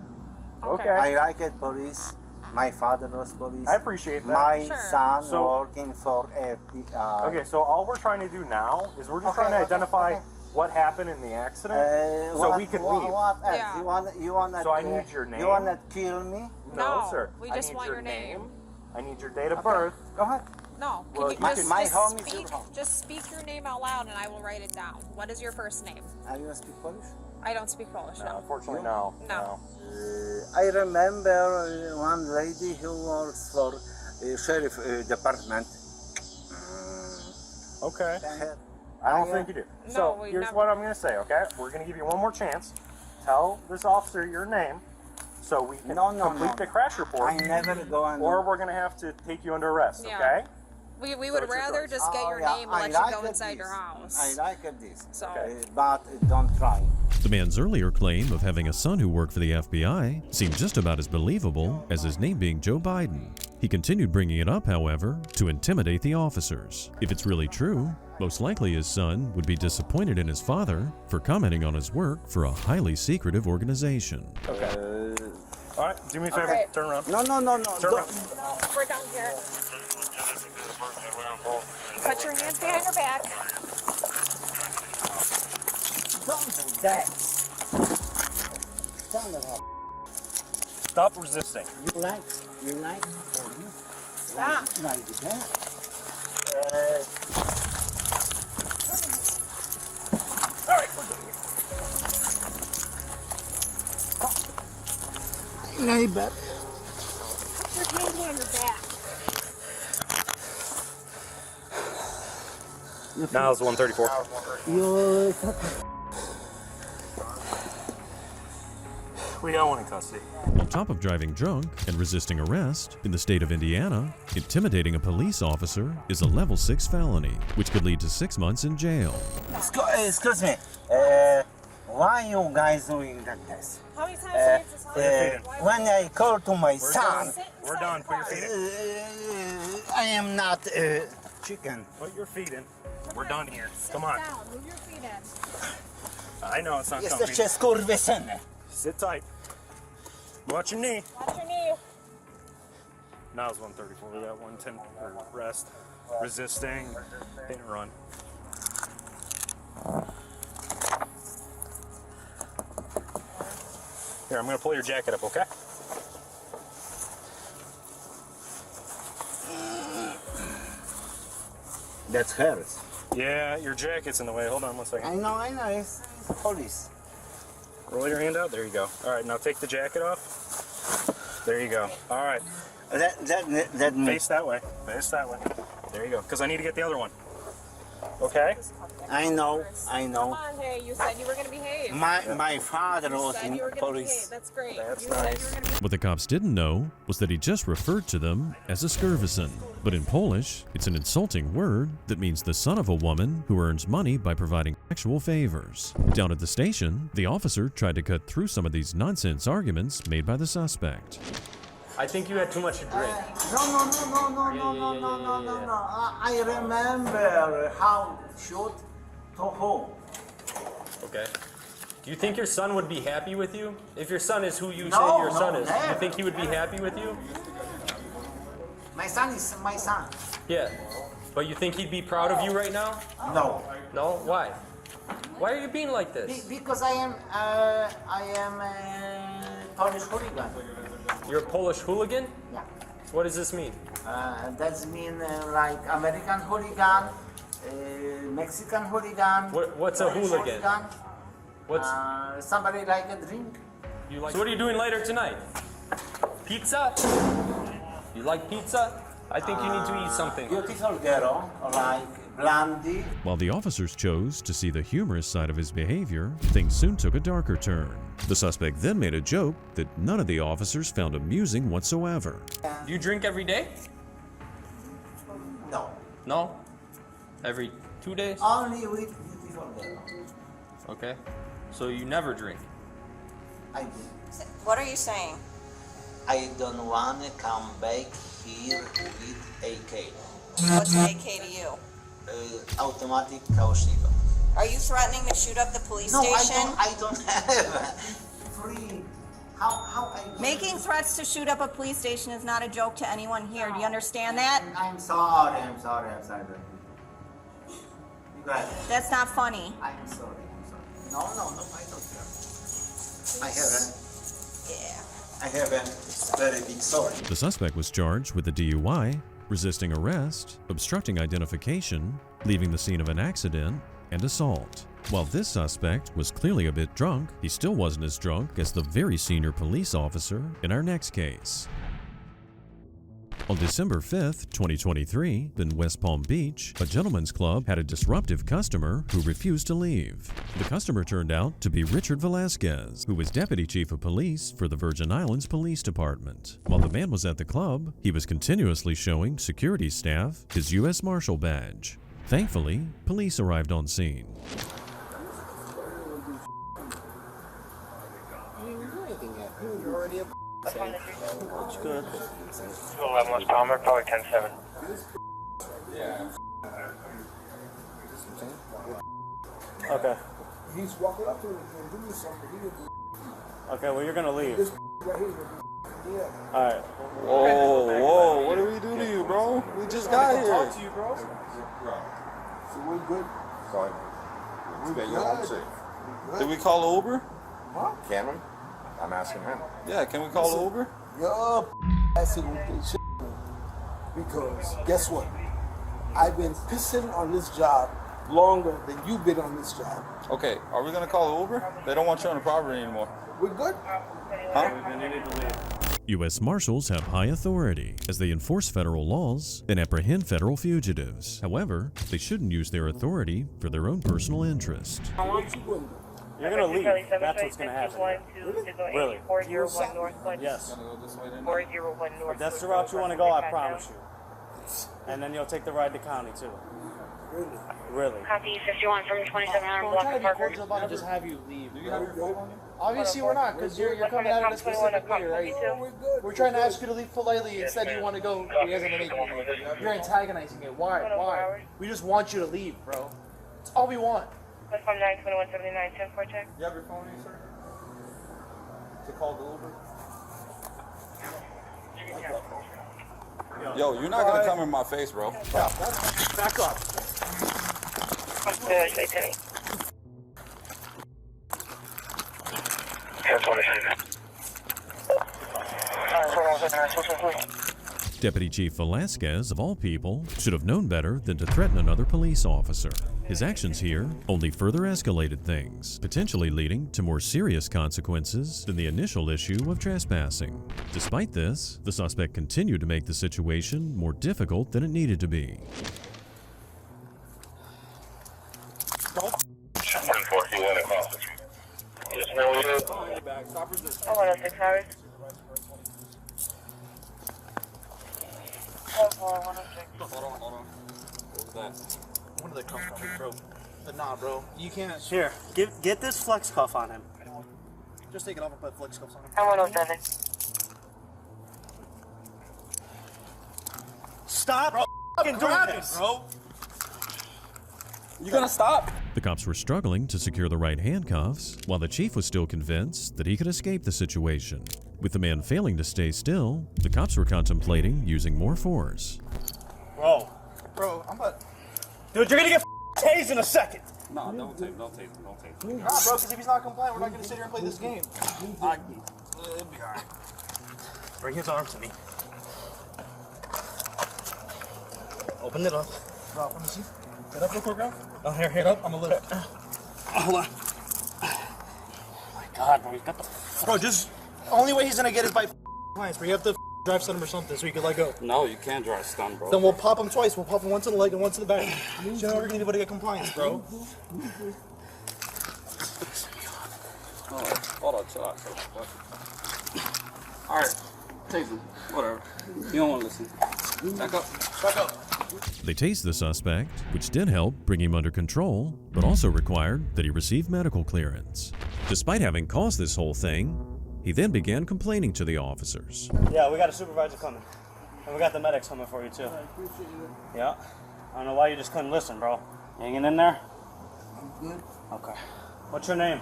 Okay. I like it, police. My father was police. I appreciate that. My Sure. son So- working for FBI. Okay, so all we're trying to do now is we're just trying to identify what happened in the accident, so we can leave. What else? Yeah. You wanna? So I need your name. You wanna kill me? No, No, sir. we I just need want your your name. I need your date of birth. Go ahead. No. Can Well, you my- just, my just home is speak, your home. Just speak your name out loud, and I will write it down. What is your first name? Are you speak Polish? I don't speak Polish. No. Unfortunately, no. No. I remember one lady who works for sheriff department. Okay. Her- I don't think you do. No, So we here's never- what I'm going to say, okay? We're going to give you one more chance. Tell this officer your name so we can complete the crash report. I never go and. Or we're going to have to take you under arrest, Yeah. okay? We would it's your rather choice. just get your name and I let like you go it inside your this. house. I like it this. So. But don't try. The man's earlier claim of having a son who worked for the FBI seemed just about as believable as his name being Joe Biden. He continued bringing it up, however, to intimidate the officers. If it's really true, most likely his son would be disappointed in his father for commenting on his work for a highly secretive organization. Okay. All right, do me a favor. Okay. Turn around. No. Turn around. No, we're down here. Put your hands behind your back. Don't do that. Stop resisting. You like? Stop. Like that. All right, we're good. Neighbor. Put your hands behind your back. Now it's 134. You. We got one in custody. On top of driving drunk and resisting arrest, in the state of Indiana, intimidating a police officer is a level 6 felony, which could lead to 6 months in jail. Excuse me. Why you guys doing like this? How many times do you have to tell me? When I call to my son, We're done. Put your feet in. I am not chicken. Put your feet in. We're done here. Come on. Sit down. Move your feet in. I know it's not comfy. Jesteście skurwysyny. Sit tight. Watch your knee. Watch your knee. Now it's 134. We got 110 for rest. Resisting. Hit and run. Here, I'm going to pull your jacket up, okay? That hurts. Yeah, your jacket's in the way. Hold on 1 second. I know. It's police. Roll your hand out. There you go. All right, now take the jacket off. There you go. All right. That Face that way. Face that way. There you go. Because I need to get the other one. Okay? I know. Come on, hey, you said you were going to behave. My father was said in you were going to behave. police. That's great. That's you said nice. you were going to What the cops didn't know was that he just referred to them as a skurwyson. But in Polish, it's an insulting word that means the son of a woman who earns money by providing sexual favors. Down at the station, the officer tried to cut through some of these nonsense arguments made by the suspect. I think you had too much to drink. No. I remember how shoot to whom. Okay. Do you think your son would be happy with you? If your son is who you say No, your no, son is, do you never. think he would be happy with you? My son is my son. Yeah. But you think he'd be proud of you right now? No. No? Why? Why are you being like this? Because I am Polish hooligan. You're a Polish hooligan? Yeah. What does this mean? That means like American hooligan, Mexican hooligan. What's a Polish hooligan? What's somebody like a drink? you like? So what are you doing later tonight? Pizza? You like pizza? I think you need to eat something. Beautiful girl, like Blondie. While the officers chose to see the humorous side of his behavior, things soon took a darker turn. The suspect then made a joke that none of the officers found amusing whatsoever. Do you drink every day? No. No? Every 2 days? Only with beautiful girl. Okay. So you never drink? I do. What are you saying? I don't want to come back here with AK. What's an AK to you? Automatic Kalashnikov. Are you threatening to shoot up the police No, station? I don't have free. How I Making threats to shoot up a police station is not a joke to anyone here. Do you understand that? I'm sorry. Right. That's not funny. I'm sorry. No, I don't care. I have a very big sorry. The suspect was charged with a DUI resisting arrest, obstructing identification, leaving the scene of an accident, and assault. While this suspect was clearly a bit drunk, he still wasn't as drunk as the very senior police officer in our next case. On December 5th, 2023, in West Palm Beach, a gentleman's club had a disruptive customer who refused to leave. The customer turned out to be Richard Velasquez, who was Deputy Chief of Police for the Virgin Islands Police Department. While the man was at the club, he was continuously showing security staff his U.S. Marshal badge. Thankfully, police arrived on scene. That's good. 11 West Palmer, probably 10-7. Yeah. Okay. He's walking up to him and doing something. Okay, well, you're going to leave. Right here. Yeah. Alright. Whoa, what did we do to you, bro? We just got here. Talk to you, bro. So we're good. Sorry. We're You're home good. safe. Did we call an Uber? Huh? Can we? I'm asking him. Yeah, can we call an Uber? Yup. That's it with this shit. Because guess what? I've been pissing on this job longer than you've been on this job. Okay, are we gonna call an Uber? They don't want you on the property anymore. We're good. Huh? U.S. Marshals have high authority as they enforce federal laws and apprehend federal fugitives. However, they shouldn't use their authority for their own personal interest. You're going to leave. That's what's going to happen. Really? 401 Northwest. Yes. 401 North. If that's the route you want to go, I promise you. And then you'll take the ride to county, too. Really? Copy 51 from 2700 block of Parker. about to just have you leave. Do you have your phone on you? Obviously we're not, because you're coming out of a specific way, right? We're trying to ask you to leave politely. Instead you want to go. He hasn't been making you leave. You're antagonizing it. Why? We just want you to leave, bro. That's all we want. West Palm 92179 10-4 check. You have your phone in, sir? To call the Uber? Yo, you're not gonna come in my face, bro. Back up. Deputy Chief Velasquez, of all people, should have known better than to threaten another police officer. His actions here only further escalated things, potentially leading to more serious consequences than the initial issue of trespassing. Despite this, the suspect continued to make the situation more difficult than it needed to be. Hold on. What was that? One of the cuffs got me, bro. But nah, bro. You can't. Here, get this flex cuff on him. Just take it off and put flex cuffs on him. I'm 107. Stop fucking doing this, bro. You gonna stop? The cops were struggling to secure the right handcuffs, while the chief was still convinced that he could escape the situation. With the man failing to stay still, the cops were contemplating using more force. Bro, I'm about. Dude, you're gonna get tased in a second. No, don't take him. Nah, bro, because if he's not compliant, we're not gonna sit here and play this game. It'll be alright. Bring his arm to me. Open it up. Bro, let me see. Get up real quick, bro. Oh, here. Get up. I'm a little. Hold on. Oh my God, bro, he's got the. Bro, just. Only way he's gonna get is by clients, bro. You have to drive stun him or something so he can let go. No, you can't drive stun, bro. Then we'll pop him twice. We'll pop him once in the leg and once in the back. So you know we're gonna be able to get compliance, bro. Hold on, chill out. Alright, take him. Whatever. You don't want to listen. Back up. They tased the suspect, which did help bring him under control, but also required that he receive medical clearance. Despite having caused this whole thing, he then began complaining to the officers. Yeah, we got a supervisor coming. And we got the medics coming for you, too. I appreciate it. Yeah. I don't know why you just couldn't listen, bro. Hanging in there? I'm good. Okay. What's your name?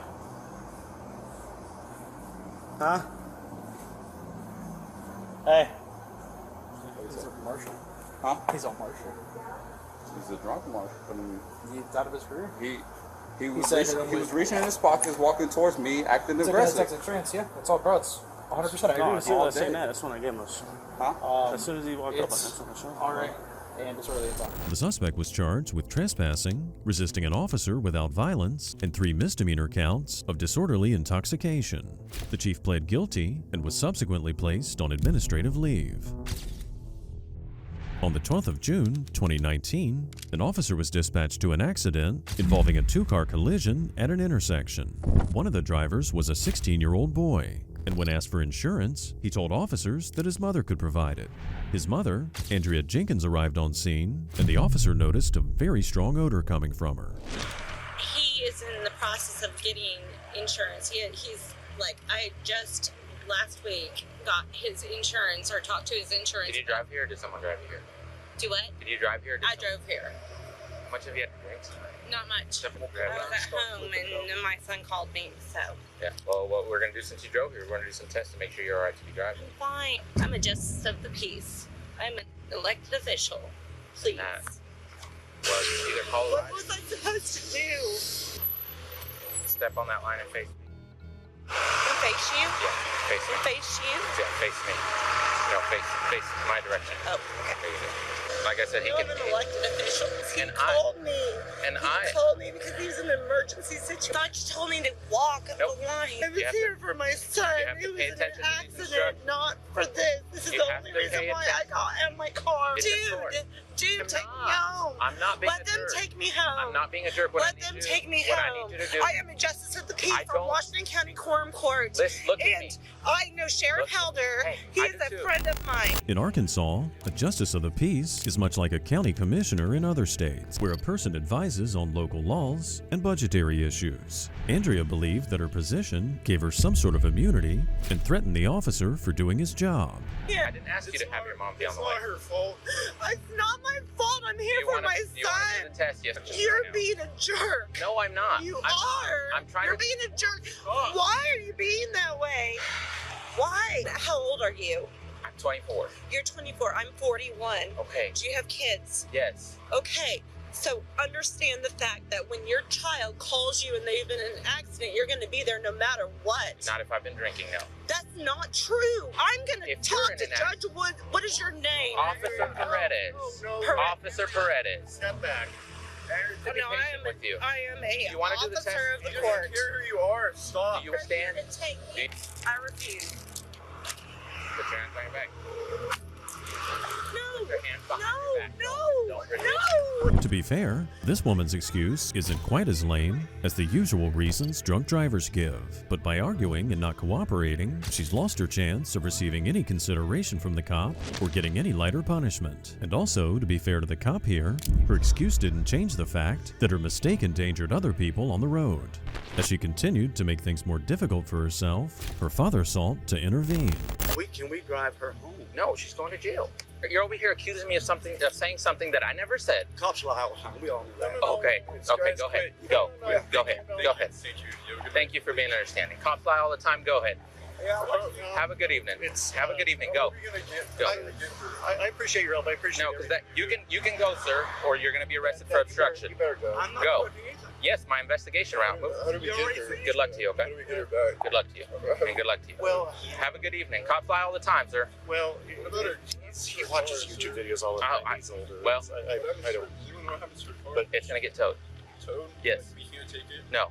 Huh? Hey. He's a Marshall. Huh? He's on Marshall. He's a drunk Marshall. I mean, He's out of his career. He was reaching in his pockets, walking towards me, acting It's aggressive. like a trance, yeah. That's all, bro. It's 100%. I agree with you. All all the day. same that. That's when I gave him those. As soon as he walked up, that's when I showed him. All right. And disorderly conduct. The suspect was charged with trespassing, resisting an officer without violence, and 3 misdemeanor counts of disorderly intoxication. The chief pled guilty and was subsequently placed on administrative leave. On the 12th of June, 2019, an officer was dispatched to an accident involving a 2-car collision at an intersection. One of the drivers was a 16-year-old boy, and when asked for insurance, he told officers that his mother could provide it. His mother, Andrea Jenkins, arrived on scene, and the officer noticed a very strong odor coming from her. He is in the process of getting insurance. He's like, I just last week got his insurance or talked to his insurance. Did you drive here or did someone drive you here? Do what? Did you drive here? Or did I drove here. How much have you had to drink? Not much. I was at home and my son called me, so. Yeah. Well, what we're going to do since you drove here, we're going to do some tests to make sure you're all right to be driving. Fine. I'm a justice of the peace. I'm an elected official. Please. Well, you either call What was I supposed to do? step on that line and face me. Face you? Yeah, face me. Face you? Yeah, face me. No, face my direction. Oh, okay. There you go. Like I said, he can. I'm an elected official. He And called me. And he called me because he was in an emergency situation. I thought you told me to walk up the line. I was here for my son. He was in an accident, not for this. This is the only reason why I got in my car. Dude, take me home. I'm not being Let them take me home. I'm not being a jerk. Let them take me home. What I need you to do. I am a justice of the peace from Washington County Quorum Court. Look at me. I know Sheriff Helder. He is a friend of mine. In Arkansas, a justice of the peace is much like a county commissioner in other states, where a person advises on local laws and budgetary issues. Andrea believed that her position gave her some sort of immunity and threatened the officer for doing his job. I didn't ask you to have your mom be on the way. It's not her fault. It's not my fault. I'm here for my son. Do the test? Yes. You're being a jerk. No, I'm not. You are. I'm trying You're to. being a jerk. Why are you being that way? Why? How old are you? I'm 24. You're 24. I'm 41. Okay. Do you have kids? Yes. Okay. So understand the fact that when your child calls you and they've been in an accident, you're going to be there no matter what. Not if I've been drinking, no. That's not true. I'm going to talk to Judge Wood. What is your name? Officer Paredes. Officer Paredes. Step back. To be patient with you. I am a You want to do the officer test? of the court. Here you are. Stop. Do you understand? I refuse. Put your hands on your back. No. Put your hands behind No. your back. No. Don't resist. No. To be fair, this woman's excuse isn't quite as lame as the usual reasons drunk drivers give. But by arguing and not cooperating, she's lost her chance of receiving any consideration from the cop or getting any lighter punishment. And also, to be fair to the cop here, her excuse didn't change the fact that her mistake endangered other people on the road. As she continued to make things more difficult for herself, her father sought to intervene. Can we drive her home? No, she's going to jail. You're over here accusing me of saying something that I never said. Cops will have we all know that. Okay, go ahead. Go ahead. Thank you for being understanding. Cops lie all the time. Go ahead. Have a good evening. Have a good evening. Go. I appreciate your help. I appreciate. No, because that you can go, sir, or you're going to be arrested for obstruction. You better go. Go. Yes, my investigation round. Good luck to you, okay? Good luck to you. And good luck to you. Well, have a good evening. Cops lie all the time, sir. Well, he watches YouTube videos all the time. He's older. Well, I don't. But it's going to get towed. Towed? Yes. We can't take it? No.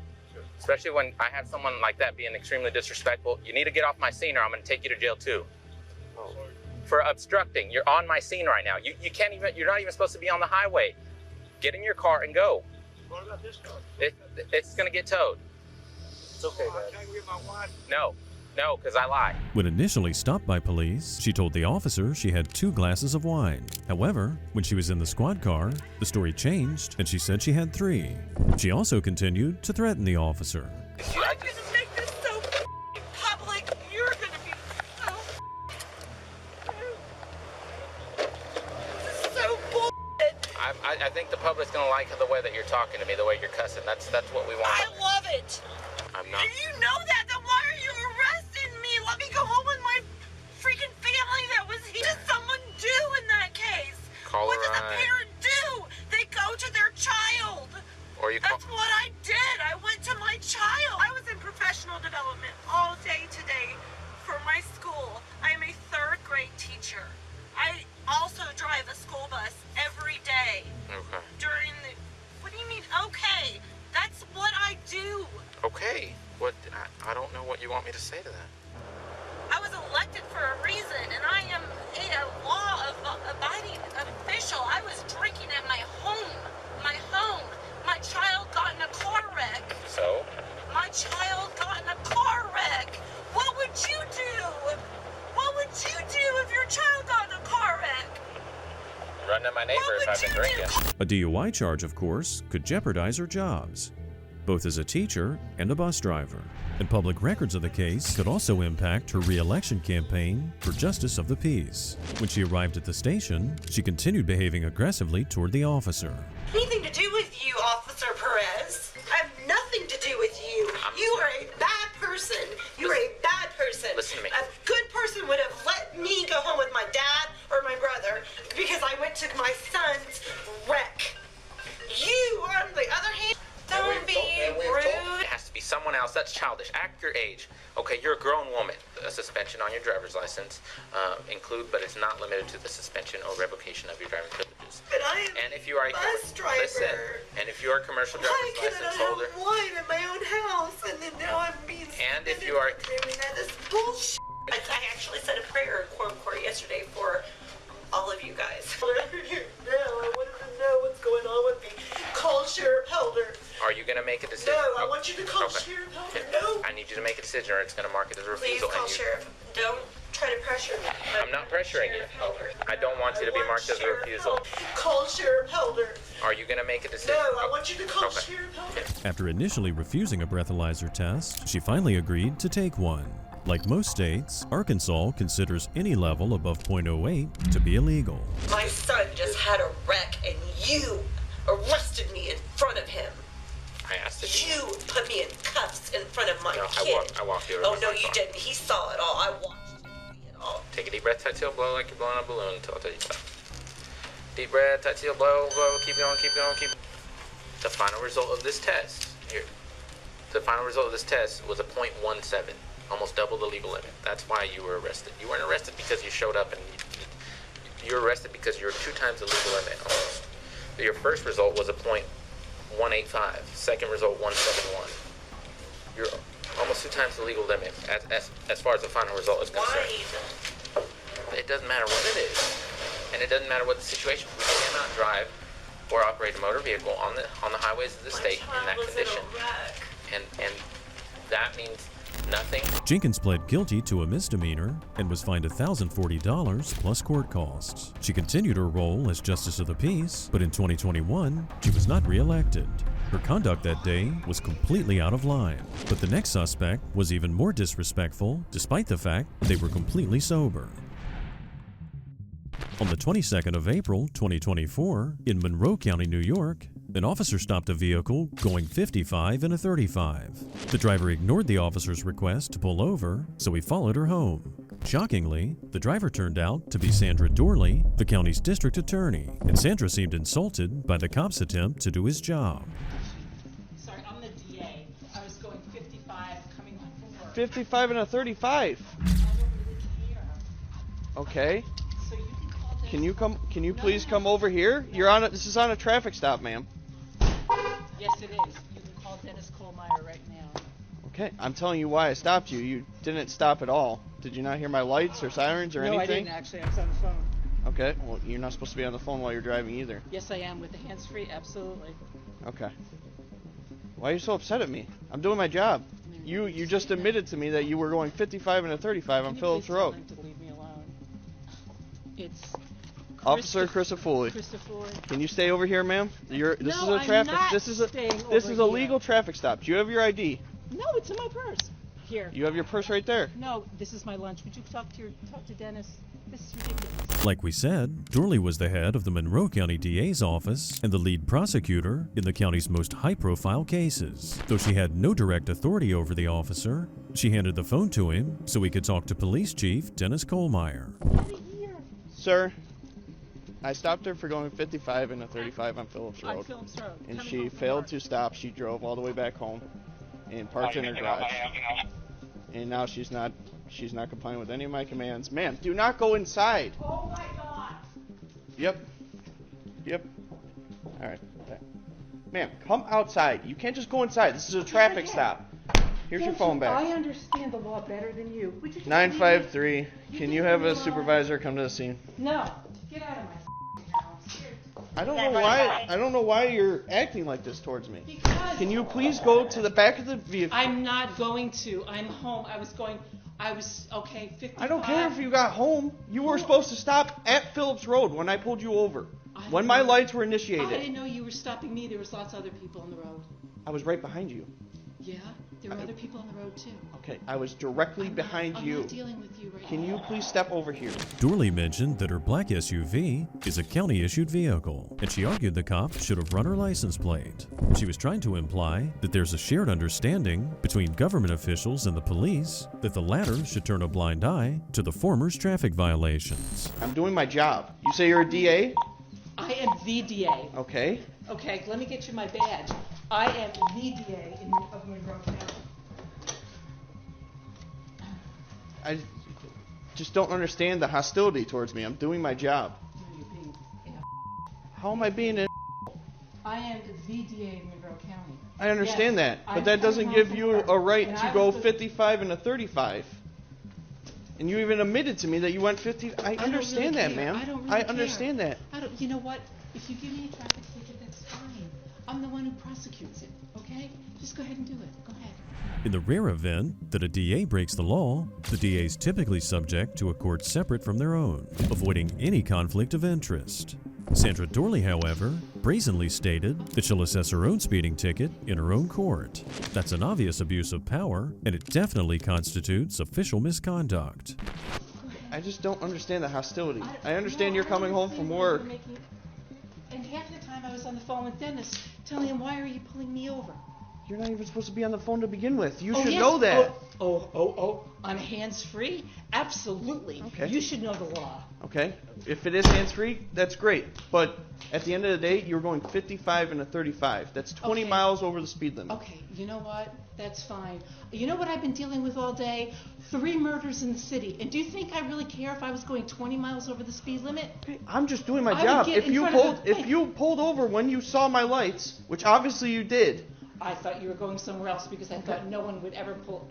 Especially when I have someone like that being extremely disrespectful. You need to get off my scene or I'm going to take you to jail too. Oh. For obstructing. You're on my scene right now. You can't even, you're not even supposed to be on the highway. Get in your car and go. What about this car? It's going to get towed. It's okay, Dad. Can I get my wife? No, because I lie. When initially stopped by police, she told the officer she had 2 glasses of wine. However, when she was in the squad car, the story changed and she said she had 3. She also continued to threaten the officer. I'm going to make this so public. You're going to be so This is so bullshit. I think the public's going to like the way that you're talking to me, the way you're cussing. That's what we want. I love it. I'm not. If you know that, then why are you arresting me? Let me go home with my freaking family that was here. What does someone do in that case? What does a parent do? They go to their child. Or you That's what I did. I went to my child. I was in professional development all day today for my school. Okay. What? I don't know what you want me to say to that. I was elected for a reason, and I am a law-abiding official. I was drinking at my home. My home. My child got in a car wreck. So? My child got in a car wreck. What would you do? What would you do if your child got in a car wreck? Run to my neighbor if I've been drinking. A DUI charge, of course, could jeopardize her jobs, both as a teacher and a bus driver. And public records of the case could also impact her re-election campaign for Justice of the Peace. When she arrived at the station, she continued behaving aggressively toward the officer. Anything to do with you, Officer Perez? I have nothing to do with you. You are a bad person. You are a bad person. Listen to me. A good person would have let me go home with my dad or my brother because I went to my son's wreck. You, on the other hand, don't be rude. It has to be someone else. That's childish. Act your age. Okay, you're a grown woman. A suspension on your driver's license but it's not limited to the suspension or revocation of your driving privileges. But I am and if you are a bus driver. Listen, and if you are a commercial driver's license holder, I have wine in my own house, and then now I'm being and if you are, this bullshit. I actually said a prayer in quorum court yesterday for all of you guys. Now I wanted to know what's going on with me. Call Sheriff Helder. are you gonna make a decision? No, I want you to call Sheriff Helder. No. I need you to make a decision, or it's gonna mark it as a Please refusal. call Sheriff. Don't try to pressure me. I'm not pressuring you. I don't want you to be marked as a refusal. Call Sheriff Helder. Are you gonna make a decision? No, I want you to call Sheriff Helder. After initially refusing a breathalyzer test, she finally agreed to take one. Like most states, Arkansas considers any level above .08 to be illegal. My son just had a wreck, and you arrested me in front of him. I asked if You put me in cuffs in front of my kid. I walked you over. Oh, no, you didn't. He saw it all. I watched him see it all. Take a deep breath, tight seal, blow like you're blowing a balloon until I tell you to stop. Deep breath, tight seal, blow, blow, keep going, keep going, keep. The final result of this test, here. The final result of this test was a .17, almost double the legal limit. That's why you were arrested. You weren't arrested because you showed up, and you were arrested because you were 2 times the legal limit almost. Your first result was a .185. Second result, 171. You're almost 2 times the legal limit as far as the final result is concerned. It doesn't matter what it is, and it doesn't matter what the situation. We cannot drive or operate a motor vehicle on the highways of the state in that condition, and that means nothing. Jenkins pled guilty to a misdemeanor and was fined $1,040 plus court costs. She continued her role as Justice of the Peace, but in 2021, she was not re-elected. Her conduct that day was completely out of line, but the next suspect was even more disrespectful, despite the fact they were completely sober. On the 22nd of April, 2024, in Monroe County, New York, an officer stopped a vehicle going 55 in a 35. The driver ignored the officer's request to pull over, so he followed her home. Shockingly, the driver turned out to be Sandra Dorley, the county's district attorney, and Sandra seemed insulted by the cop's attempt to do his job. Sorry, I'm the DA. I was going 55 coming home from work. 55 and a 35. Okay. So you can call Dennis. Can you come? Can you please come over here? You're on. This is on a traffic stop, ma'am. Yes, it is. You can call Dennis Kohlmeyer right now. Okay, I'm telling you why I stopped you. You didn't stop at all. Did you not hear my lights or sirens or anything? No, I didn't actually. I was on the phone. Okay, well, you're not supposed to be on the phone while you're driving either. Yes, I am with the hands-free. Absolutely. Okay. Why are you so upset at me? I'm doing my job. You just admitted to me that you were going 55 and a 35 on Phillips Road. Can you please tell him to leave me alone? It's Officer Christopher. Can you stay over here, ma'am? This is a traffic. This is a legal traffic stop. Do you have your ID? No, it's in my purse. Here. You have your purse right there. No, this is my lunch. Would you talk to Dennis? This is ridiculous. Like we said, Dorley was the head of the Monroe County DA's office and the lead prosecutor in the county's most high-profile cases. Though she had no direct authority over the officer, she handed the phone to him so he could talk to Police Chief Dennis Kohlmeyer. Sir, I stopped her for going 55 and a 35 on Phillips Road. And she failed to stop. She drove all the way back home and parked in her garage. And now she's not complying with any of my commands. Ma'am, do not go inside. Oh my God. Yep. All right. Ma'am, come outside. You can't just go inside. This is a traffic stop. Here's your phone back. I understand the law better than you. Would you just 953. Can you have a leave me alone? supervisor come to the scene? No. Get out of my house. I don't know why. I don't know why you're acting like this towards me. Because Can you please go to the back of the vehicle? I'm not going to. I'm home. Okay, 55. I don't care if you got home. You were supposed to stop at Phillips Road when I pulled you over. When my lights were I initiated. didn't know you were stopping me. There was lots of other people on the road. I was right behind you. Yeah, there were other people on the road too. Okay, I was directly behind you. I'm not dealing with you right Can now. you please step over here? Dorley mentioned that her black SUV is a county-issued vehicle, and she argued the cop should have run her license plate. She was trying to imply that there's a shared understanding between government officials and the police that the latter should turn a blind eye to the former's traffic violations. I'm doing my job. You say you're a DA? I am the DA. Okay. Okay, let me get you my badge. I am the DA of Monroe County. I just don't understand the hostility towards me. I'm doing my job. How am I being an I am the DA of Monroe County. I understand Yes, that, but I'm that doesn't coming give home you from work, a right and to I go was the- 55 and a 35. And you even admitted to me that you went 50. I understand that, ma'am. I don't really I care. understand that. You know what? If you give me a traffic ticket, that's fine. I'm the one who prosecutes it, okay? Just go ahead and do it. Go ahead. In the rare event that a DA breaks the law, the DA is typically subject to a court separate from their own, avoiding any conflict of interest. Sandra Dorley, however, brazenly stated that she'll assess her own speeding ticket in her own court. That's an obvious abuse of power, and it definitely constitutes official misconduct. I just don't understand the hostility. I understand you're coming home from work. And half the time I was on the phone with Dennis, telling him, why are you pulling me over? You're not even supposed to be on the phone to begin with. You Oh, should yes. know that. Oh, I'm hands-free? Absolutely. Okay. You should know the law. Okay? If it is hands-free, that's great. But at the end of the day, you're going 55 and a 35. That's 20 Okay. miles over the speed limit. Okay, you know what? That's fine. You know what I've been dealing with all day? 3 murders in the city. And do you think I really care if I was going 20 miles over the speed limit? I'm just doing my I would job. get in front of If you pulled over when you saw my lights, which obviously you did. I thought you were going somewhere else because I thought no one would ever pull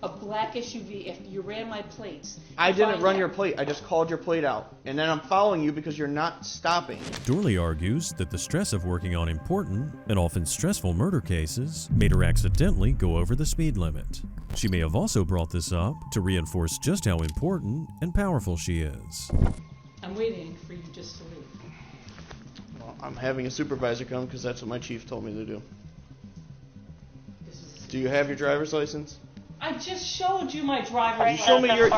a black SUV if you ran my plates. I didn't run your plate. I just called your plate out. And then I'm following you because you're not stopping. Dorley argues that the stress of working on important and often stressful murder cases made her accidentally go over the speed limit. She may have also brought this up to reinforce just how important and powerful she is. I'm waiting for you just to leave. Well, I'm having a supervisor come because that's what my chief told me to do. Do you have your driver's license? I just showed you my driver's license.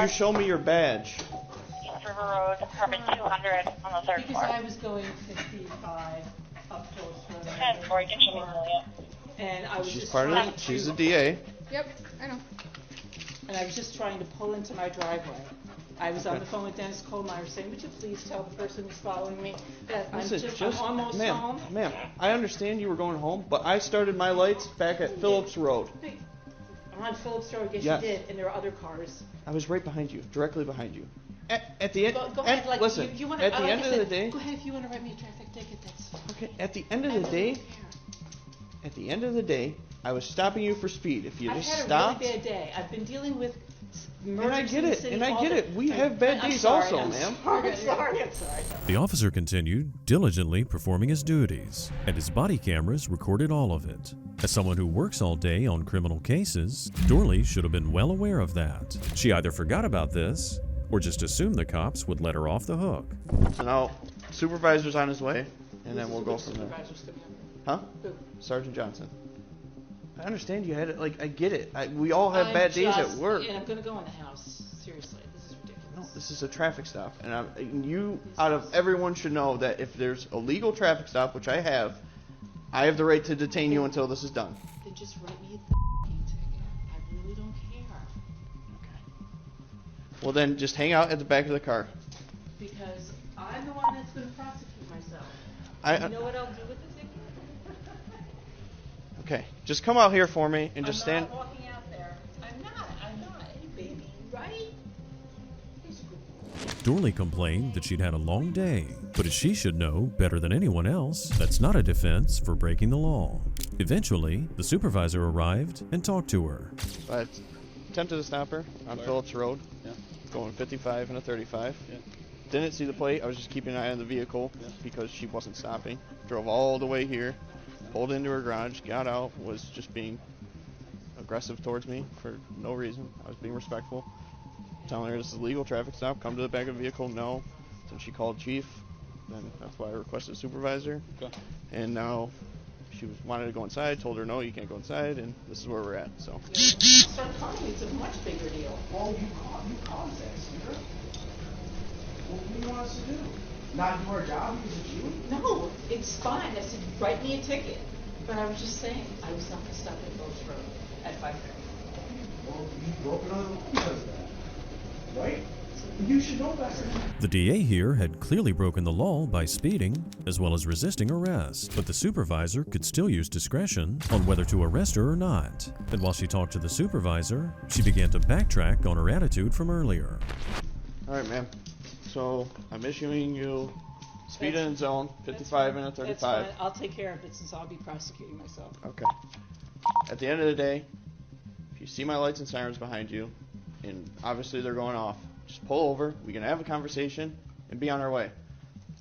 You show me your badge. River Road, apartment 200 on the third Because floor. I was going 55 up Phillips Road. 10 floor, you can show me Humiliate. And I was She's just part of trying it. She's to- a DA. Yep, I know. And I was just trying to pull into my driveway. I was on the phone with Dennis Kohlmeyer saying, would you please tell the person who's following me that I'm almost home? Ma'am, I understand you were going home, but I started my lights back at Phillips Road. On Phillips Road, yes, Yes. you did, and there are other cars. I was right behind you, directly behind you. At the end, Go ahead, like, listen. you wanna, At the like end I of said, the day, go ahead if you want to write me a traffic ticket. That's fine. okay. At the end of the day, I was stopping you for speed. If you I've just had stopped, a really bad day. I've been dealing with and I murders get in the it, city and I all get day. it. We have bad I'm days sorry, also, I'm ma'am. sorry, I'm sorry. The officer continued diligently performing his duties, and his body cameras recorded all of it. As someone who works all day on criminal cases, Dorley should have been well aware of that. She either forgot about this, or just assumed the cops would let her off the hook. So now, supervisor's on his way, and then we'll go from there. Huh? Sergeant Johnson. I understand you had it. Like, I get it. We all have bad days at work. And I'm going to go in the house. Seriously, this is ridiculous. No, this is a traffic stop, and you, out of everyone, should know that if there's a legal traffic stop, which I have the right to detain you until this is done. Then just write me a ticket. I really don't care. Well, then just hang out at the back of the car. Because I'm the one that's going to prosecute myself. You know what I'll do with the ticket? Okay, just come out here for me and just stand. I'm not walking out there. I'm not. Hey, baby, right? He's a good boy. Dorley complained that she'd had a long day, but as she should know better than anyone else, that's not a defense for breaking the law. Eventually, the supervisor arrived and talked to her. I attempted to stop her on Phillips Road, going 55 and a 35. Didn't see the plate. I was just keeping an eye on the vehicle because she wasn't stopping. Drove all the way here, pulled into her garage, got out, was just being aggressive towards me for no reason. I was being respectful, telling her this is a legal traffic stop, come to the back of the vehicle. No. Then she called chief, and that's why I requested a supervisor. And now she wanted to go inside, told her no, you can't go inside, and this is where we're at. So Start talking, it's a much bigger deal. Well, you caused that, Sandra. What do you want us to do? Not do our job because it's you? No, it's fine. I said, write me a ticket. But I was just saying, I was not going to stop at Phillips Road at 5:30. Well, you broke another rule because of that, right? You should know better. The DA here had clearly broken the law by speeding, as well as resisting arrest, but the supervisor could still use discretion on whether to arrest her or not. And while she talked to the supervisor, she began to backtrack on her attitude from earlier. All right, ma'am. So I'm issuing you speed in zone, 55 and a 35. That's fine. I'll take care of it since I'll be prosecuting myself. Okay. At the end of the day, if you see my lights and sirens behind you, and obviously they're going off, just pull over. We can have a conversation and be on our way.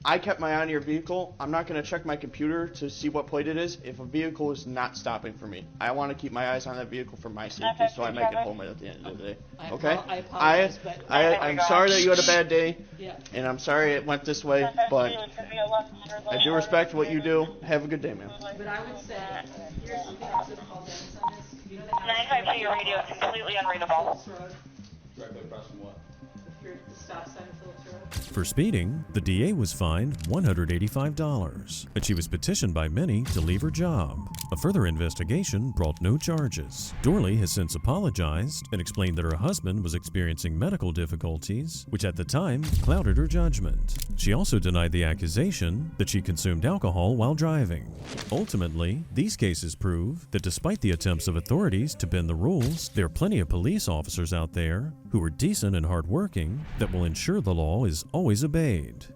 I kept my eye on your vehicle. I'm not going to check my computer to see what plate it is if a vehicle is not stopping for me. I want to keep my eyes on that vehicle for my safety so I make it home at the end of the day. Okay? I apologize, but I'm sorry that you had a bad day, yeah. and I'm sorry it went this way, but I do respect what you do. Have a good day, ma'am. But I would say, here's something else that called Dennis on this. You know the 952, your radio is completely unreadable. Directly across from what? The stop sign of Phillips Road. For speeding, the DA was fined $185, and she was petitioned by many to leave her job. A further investigation brought no charges. Dorley has since apologized and explained that her husband was experiencing medical difficulties, which at the time clouded her judgment. She also denied the accusation that she consumed alcohol while driving. Ultimately, these cases prove that despite the attempts of authorities to bend the rules, there are plenty of police officers out there who are decent and hardworking that will ensure the law is always obeyed.